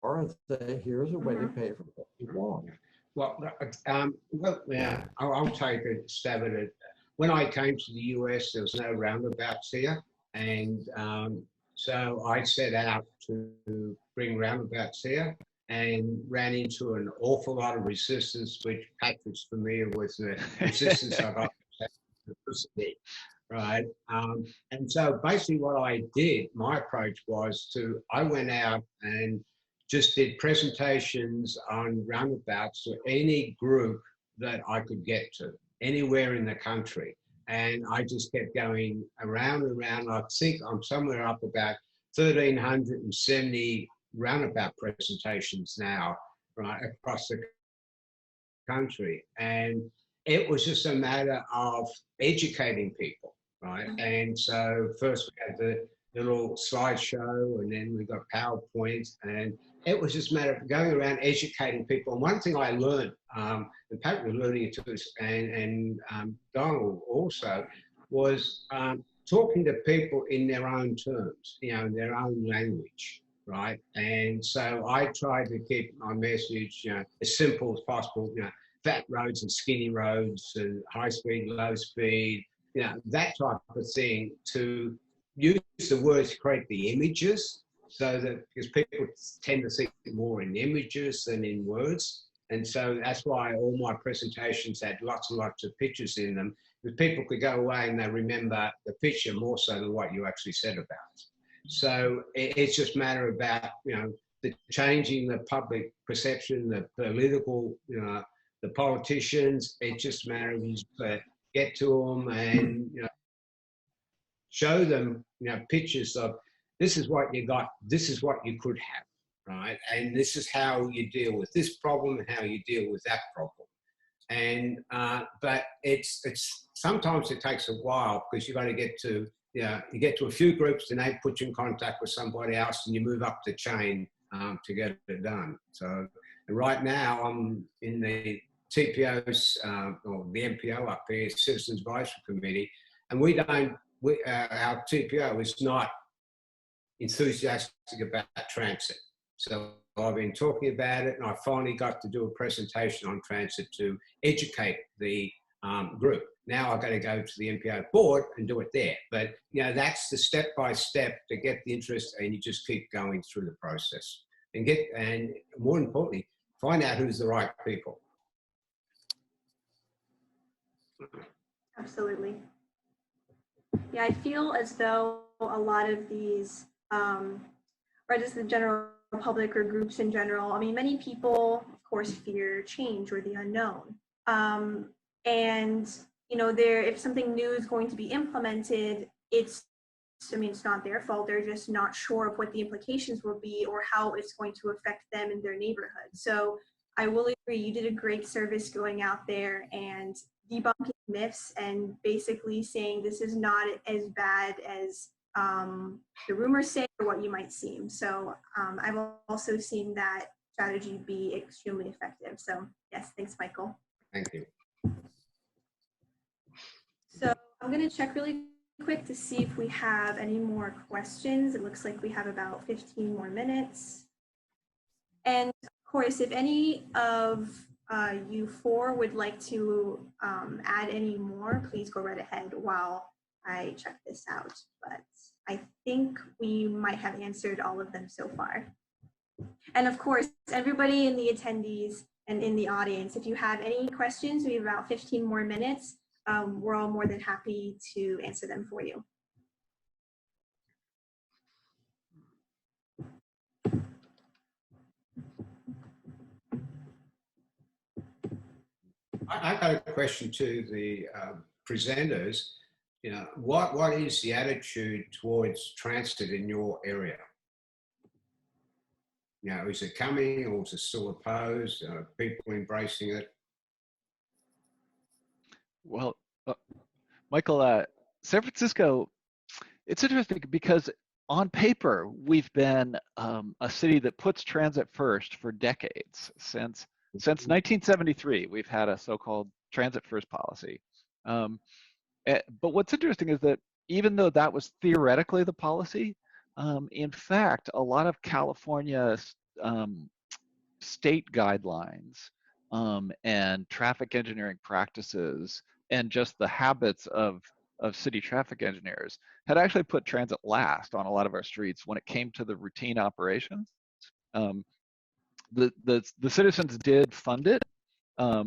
and say, here's a way to pay for what you want. Well, yeah, I'll take a stab at it. When I came to the US, there was no roundabouts here. And so I set out to bring roundabouts here and ran into an awful lot of resistance, which Patrick's familiar with, the resistance I got right? And so basically what I did, my approach was I went out and just did presentations on roundabouts to any group that I could get to, anywhere in the country. And I just kept going around and around. I think I'm somewhere up about 1,370 roundabout presentations now, right, across the country. And it was just a matter of educating people, right? And so first we had the little slideshow, and then we got PowerPoint, and it was just a matter of going around educating people. And one thing I learned, and Pat was learning it too, and Donald also, was talking to people in their own terms, in their own language, right? And so I tried to keep my message, as simple as possible, fat roads and skinny roads and high speed, low speed, that type of thing, to use the words to create the images, so that, because people tend to think more in images than in words. And so that's why all my presentations had lots and lots of pictures in them, because people could go away and they remember the picture more so than what you actually said about. So it's just a matter about, the changing the public perception, the political, the politicians. It's just a matter of get to them and show them pictures of, this is what you got, this is what you could have, right? And this is how you deal with this problem and how you deal with that problem. And but it's sometimes it takes a while, because you've got to get to you get to a few groups, and they put you in contact with somebody else, and you move up the chain to get it done. So right now I'm in the TPO's or the MPO up there, Citizens Advisory Committee, and our TPO is not enthusiastic about transit. So I've been talking about it, and I finally got to do a presentation on transit to educate the group. Now I've got to go to the MPO board and do it there. But that's the step-by-step to get the interest, and you just keep going through the process and more importantly, find out who's the right people. Absolutely. Yeah, I feel as though a lot of these, or just the general public or groups in general, many people, of course, fear change or the unknown. And, if something new is going to be implemented, it's not their fault. They're just not sure of what the implications will be or how it's going to affect them in their neighborhood. So I will agree, you did a great service going out there and debunking myths and basically saying this is not as bad as the rumors say or what you might seem. So I've also seen that strategy be extremely effective. So yes, thanks, Michael. Thank you. So I'm going to check really quick to see if we have any more questions. It looks like we have about 15 more minutes. And of course, if any of you four would like to add any more, please go right ahead while I check this out. But I think we might have answered all of them so far. And of course, everybody in the attendees and in the audience, if you have any questions, we have about 15 more minutes. We're all more than happy to answer them for you. I got a question to the presenters. You know, what is the attitude towards transit in your area? You know, is it coming, or is it still opposed? People embracing it? Well, Michael, San Francisco, it's interesting because on paper, we've been a city that puts transit first for decades. Since 1973, we've had a so-called transit first policy. But what's interesting is that even though that was theoretically the policy, in fact, a lot of California state guidelines and traffic engineering practices and just the habits of city traffic engineers had actually put transit last on a lot of our streets when it came to the routine operations. The citizens did fund it. I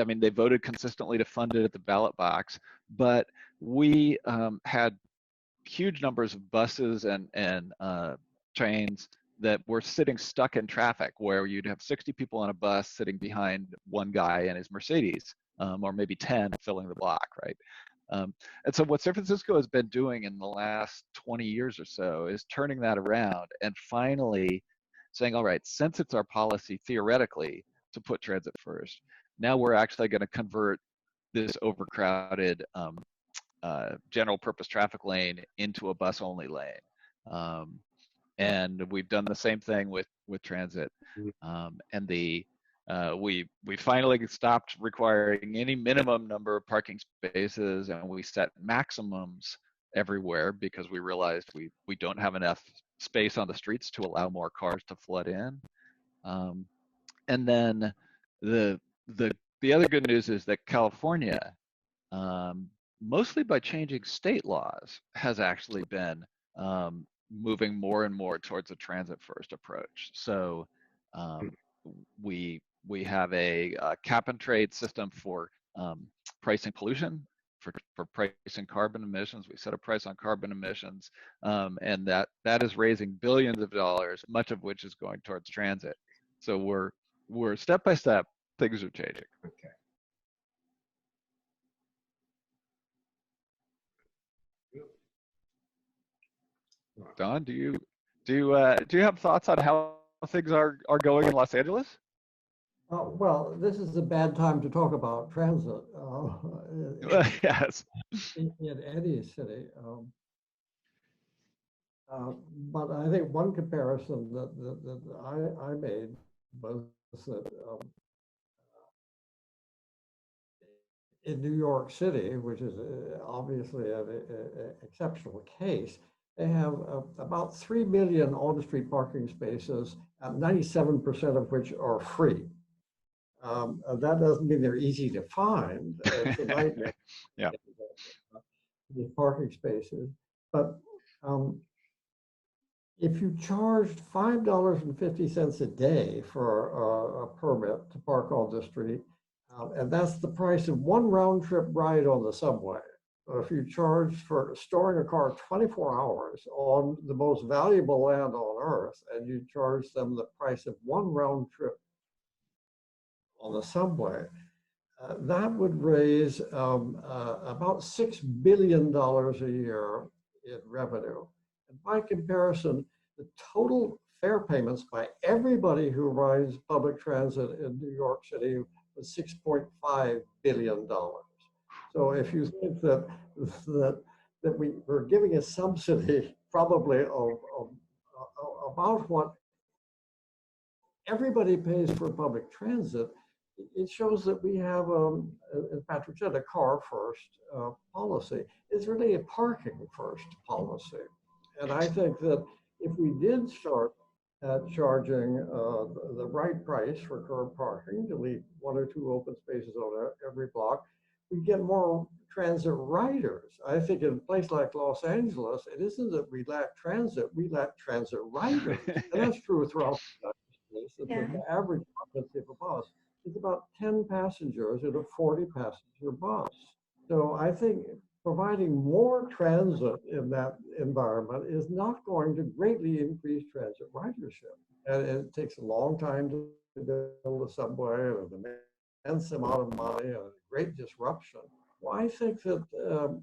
mean, they voted consistently to fund it at the ballot box, but we had huge numbers of buses and trains that were sitting stuck in traffic, where you'd have 60 people on a bus sitting behind one guy in his Mercedes, or maybe 10 filling the block, right? And so what San Francisco has been doing in the last 20 years or so is turning that around and finally saying, all right, since it's our policy theoretically to put transit first, now we're actually going to convert this overcrowded general purpose traffic lane into a bus only lane. And we've done the same thing with transit. And we finally stopped requiring any minimum number of parking spaces, and we set maximums everywhere because we realized we don't have enough space on the streets to allow more cars to flood in. And then the other good news is that California, mostly by changing state laws, has actually been moving more and more towards a transit first approach. So we have a cap and trade system for pricing pollution, for pricing carbon emissions. We set a price on carbon emissions, and that is raising billions of dollars, much of which is going towards transit. So we're step by step, things are changing. Okay. Don, do you have thoughts on how things are going in Los Angeles? Well, this is a bad time to talk about transit Yes. in any city. But I think one comparison that I made was that in New York City, which is obviously an exceptional case, they have about 3 million on-street parking spaces, 97% of which are free. That doesn't mean they're easy to find. It's a nightmare. Yeah. The parking spaces, but if you charged $5.50 a day for a permit to park on the street, and that's the price of one round trip ride on the subway. So if you charge for storing a car 24 hours on the most valuable land on earth, and you charge them the price of one round trip on the subway, that would raise about $6 billion a year in revenue. And by comparison, the total fare payments by everybody who rides public transit in New York City was $6.5 billion. So if you think that we're giving a subsidy probably of about what everybody pays for public transit, it shows that we have, as Patrick said, a car first policy. It's really a parking first policy. And I think that if we did start at charging the right price for curb parking, to leave 1 or 2 open spaces on every block, we get more transit riders. I think in a place like Los Angeles, it isn't that we lack transit, we lack transit riders. And that's true throughout the United States. Yeah. The average occupancy of a bus is about 10 passengers in a 40 passenger bus. So I think providing more transit in that environment is not going to greatly increase transit ridership. And it takes a long time to build a subway and an immense amount of money and a great disruption. Well, I think that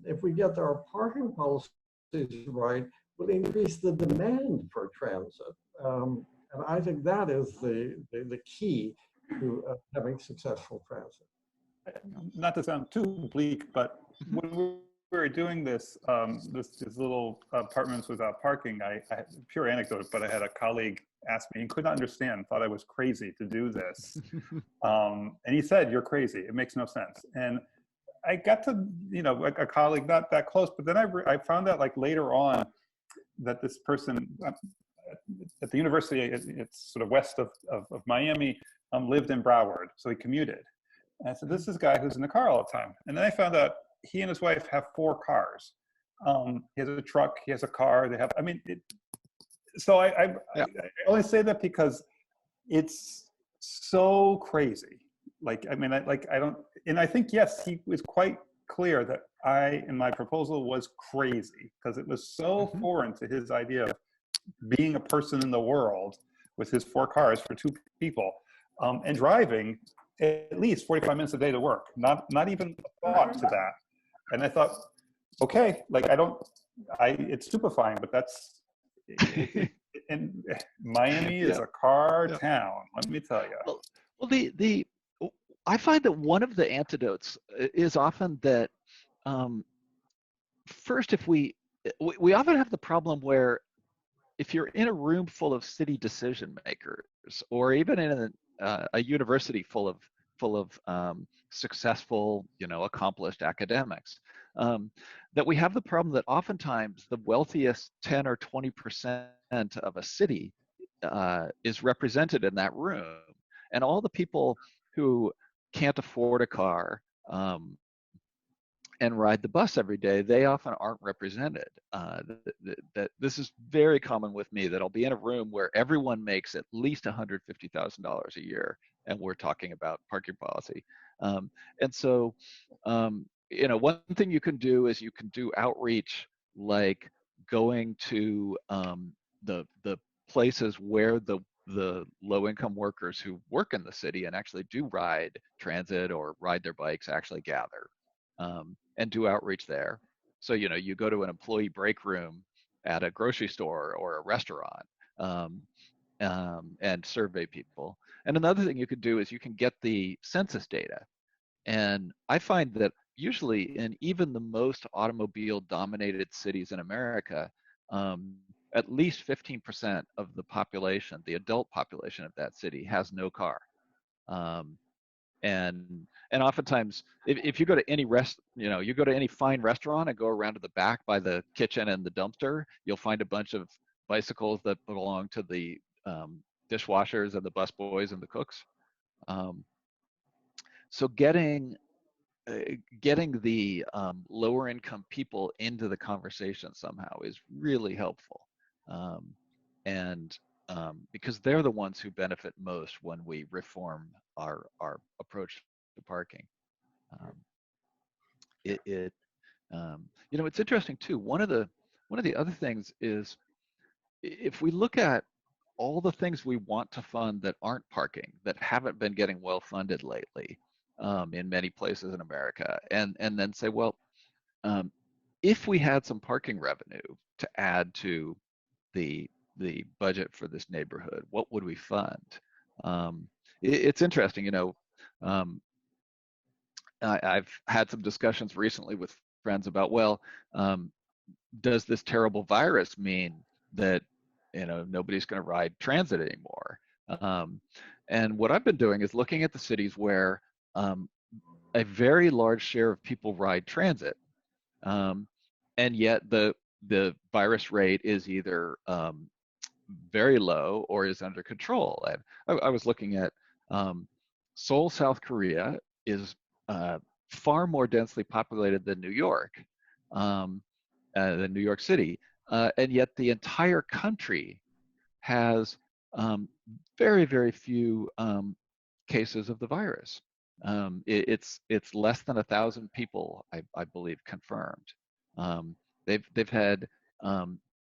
if we get our parking policies right, we'll increase the demand for transit. And I think that is the key to having successful transit. Not to sound too bleak, but when we were doing this, these little apartments without parking, I pure anecdote, but I had a colleague ask me, he couldn't understand, thought I was crazy to do this. And he said, "You're crazy. It makes no sense." And I got to, like a colleague, not that close, but then I found out like later on that this person at the university, it's sort of west of Miami, lived in Broward, so he commuted. And I said, this is a guy who's in the car all the time. And then I found out he and his wife have 4 cars. He has a truck, he has a car, they have, so I only say that because it's so crazy. Like, I don't, and I think, yes, he was quite clear that in my proposal was crazy because it was so foreign to his idea of being a person in the world with his 4 cars for 2 people and driving at least 45 minutes a day to work, not even a thought to that. And I thought, okay, like it's stupefying, but that's, and Miami is a car town, let me tell you. Well, I find that one of the antidotes is often that first, if we often have the problem where if you're in a room full of city decision makers, or even in a university full of successful, accomplished academics, that we have the problem that oftentimes the wealthiest 10 or 20% of a city is represented in that room, and all the people who can't afford a car and ride the bus every day, they often aren't represented. This is very common with me, that I'll be in a room where everyone makes at least $150,000 a year, and we're talking about parking policy. And so, one thing you can do is you can do outreach, like going to the places where the low-income workers who work in the city and actually do ride transit or ride their bikes actually gather. And do outreach there. So, you go to an employee break room at a grocery store or a restaurant and survey people. And another thing you could do is you can get the census data. And I find that usually in even the most automobile-dominated cities in America, at least 15% of the population, the adult population of that city, has no car. And oftentimes, if you go to any you go to any fine restaurant and go around to the back by the kitchen and the dumpster, you'll find a bunch of bicycles that belong to the dishwashers and the busboys and the cooks. So getting the lower income people into the conversation somehow is really helpful, and because they're the ones who benefit most when we reform our approach to parking. It's interesting too. One of the other things is, if we look at all the things we want to fund that aren't parking, that haven't been getting well funded lately in many places in America, and then say, well, if we had some parking revenue to add to the budget for this neighborhood, what would we fund? It's interesting, I've had some discussions recently with friends about, well, does this terrible virus mean that nobody's going to ride transit anymore? And what I've been doing is looking at the cities where a very large share of people ride transit, and yet the virus rate is either very low or is under control. And I was looking at Seoul, South Korea is far more densely populated than New York, than New York City, and yet the entire country has very, very few cases of the virus. It's less than 1,000 people, I believe, confirmed. They've had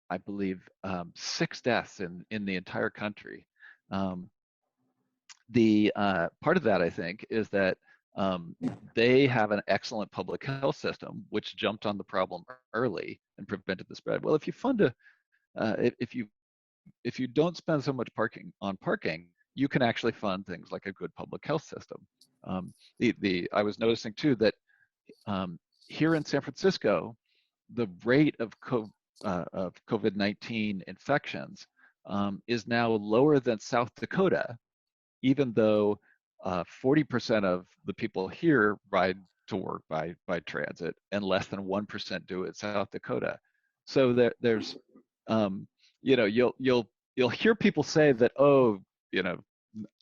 I believe 6 deaths in the entire country. The part of that, I think, is that they have an excellent public health system which jumped on the problem early and prevented the spread. Well, if you fund a if you don't spend so much on parking, you can actually fund things like a good public health system. I was noticing too that here in San Francisco, the rate of COVID-19 infections is now lower than South Dakota, even though 40% of the people here ride to work by transit, and less than 1% do it in South Dakota. So there's, you know, you'll hear people say that, oh, you know,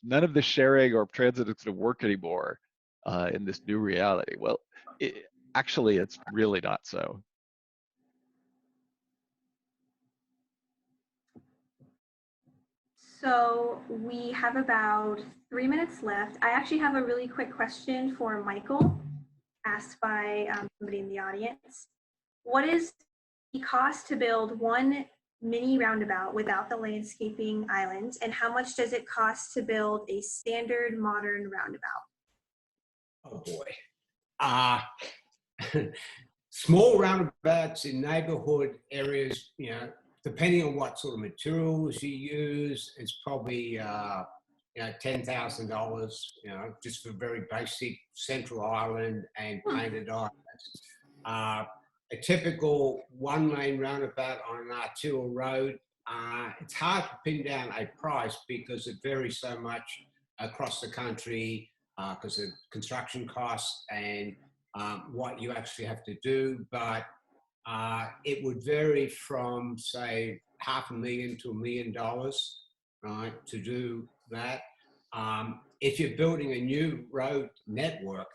none of the sharing or transit is going to work anymore in this new reality. Well, actually, it's really not so. So we have about 3 minutes left. I actually have a really quick question for Michael, asked by somebody in the audience. What is the cost to build one mini roundabout without the landscaping islands, and how much does it cost to build a standard modern roundabout? Oh boy. Small roundabouts in neighborhood areas, you know, depending on what sort of materials you use, it's probably you know, $10,000, you know, just for very basic central island and painted islands. A typical one-lane roundabout on an arterial road, it's hard to pin down a price because it varies so much across the country because of construction costs and what you actually have to do. But it would vary from, say, $500,000 to $1 million, right, to do that. If you're building a new road network,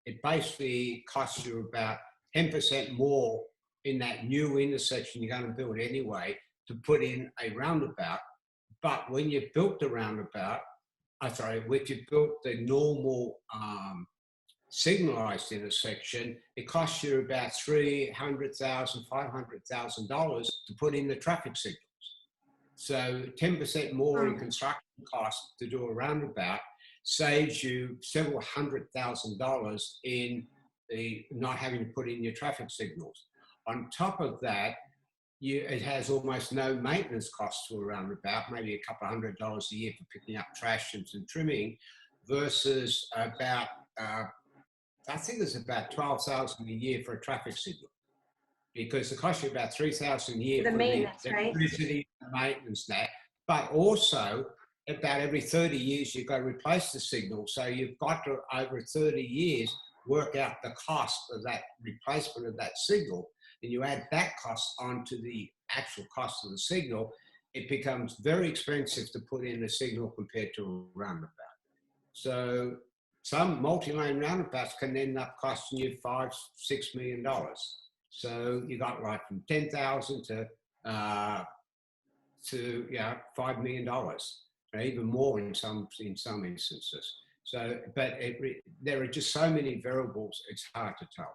it basically costs you about 10% more in that new intersection you're going to build anyway to put in a roundabout. But when you built the roundabout, if you built the normal signalized intersection, it costs you about $300,000, $500,000 to put in the traffic signals. So 10% more in construction costs to do a roundabout saves you several $100,000 in the not having to put in your traffic signals. On top of that, it has almost no maintenance costs to a roundabout, maybe a couple $100 a year for picking up trash and some trimming, versus about I think it's about $12,000 a year for a traffic signal, because it costs you about $3,000 a year The for maintenance, the right? electricity, the maintenance, that. But also, about every 30 years, you've got to replace the signal. So you've got to, over 30 years, work out the cost of that replacement of that signal, and you add that cost onto the actual cost of the signal. It becomes very expensive to put in a signal compared to a roundabout. So some multi-lane roundabouts can end up costing you $5-6 million. So you got like from 10,000 to yeah, $5 million, or even more in some instances. So, but there are just so many variables; it's hard to tell.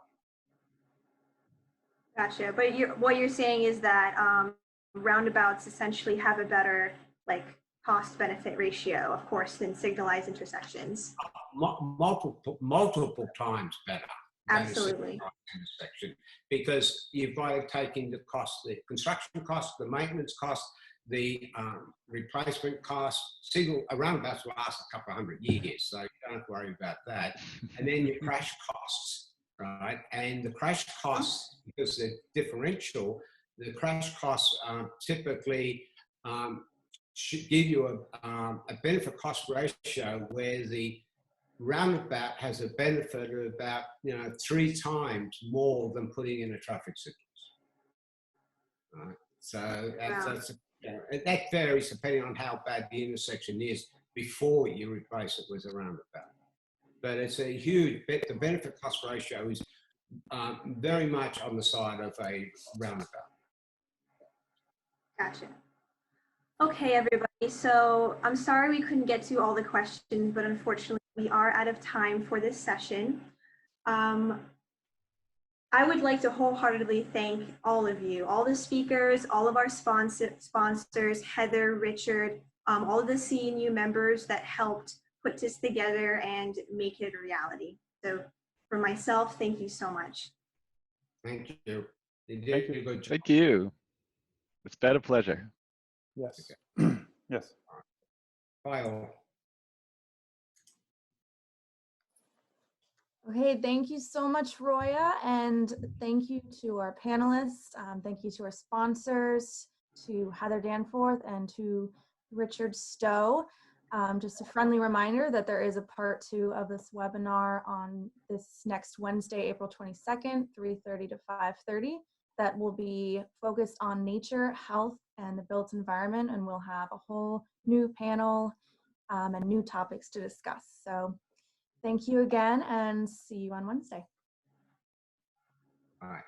Gotcha. But what you're saying is that roundabouts essentially have a better like cost-benefit ratio, of course, than signalized intersections. Multiple times better. Absolutely. Intersection, because you've got to take into cost the construction cost, the maintenance cost, the replacement cost. Signal roundabouts will last a couple of 100 years, so you don't have to worry about that. And then your crash costs, right? And the crash costs, because they're differential, the crash costs typically should give you a benefit cost ratio where the roundabout has a benefit of about 3 times more than putting in a traffic signals. Right? So that varies depending on how bad the intersection is before you replace it with a roundabout. But it's a huge the benefit cost ratio is very much on the side of a roundabout. Gotcha. Okay, everybody. So I'm sorry we couldn't get to all the questions, but unfortunately we are out of time for this session. I would like to wholeheartedly thank all of you, all the speakers, all of our sponsors, Heather, Richard, all of the CNU members that helped put this together and make it a reality. So for myself, thank you so much. Thank you. You Thank did you. a good job. Thank you. It's been a pleasure. Yes. Yes. Bye all. Okay, thank you so much, Roya, and thank you to our panelists. Thank you to our sponsors, to Heather Danforth, and to Richard Stowe. Just a friendly reminder that there is a part 2 of this webinar on this next Wednesday, April 22nd, 3:30 to 5:30. That will be focused on nature, health, and the built environment, and we'll have a whole new panel and new topics to discuss. So thank you again, and see you on Wednesday. Bye.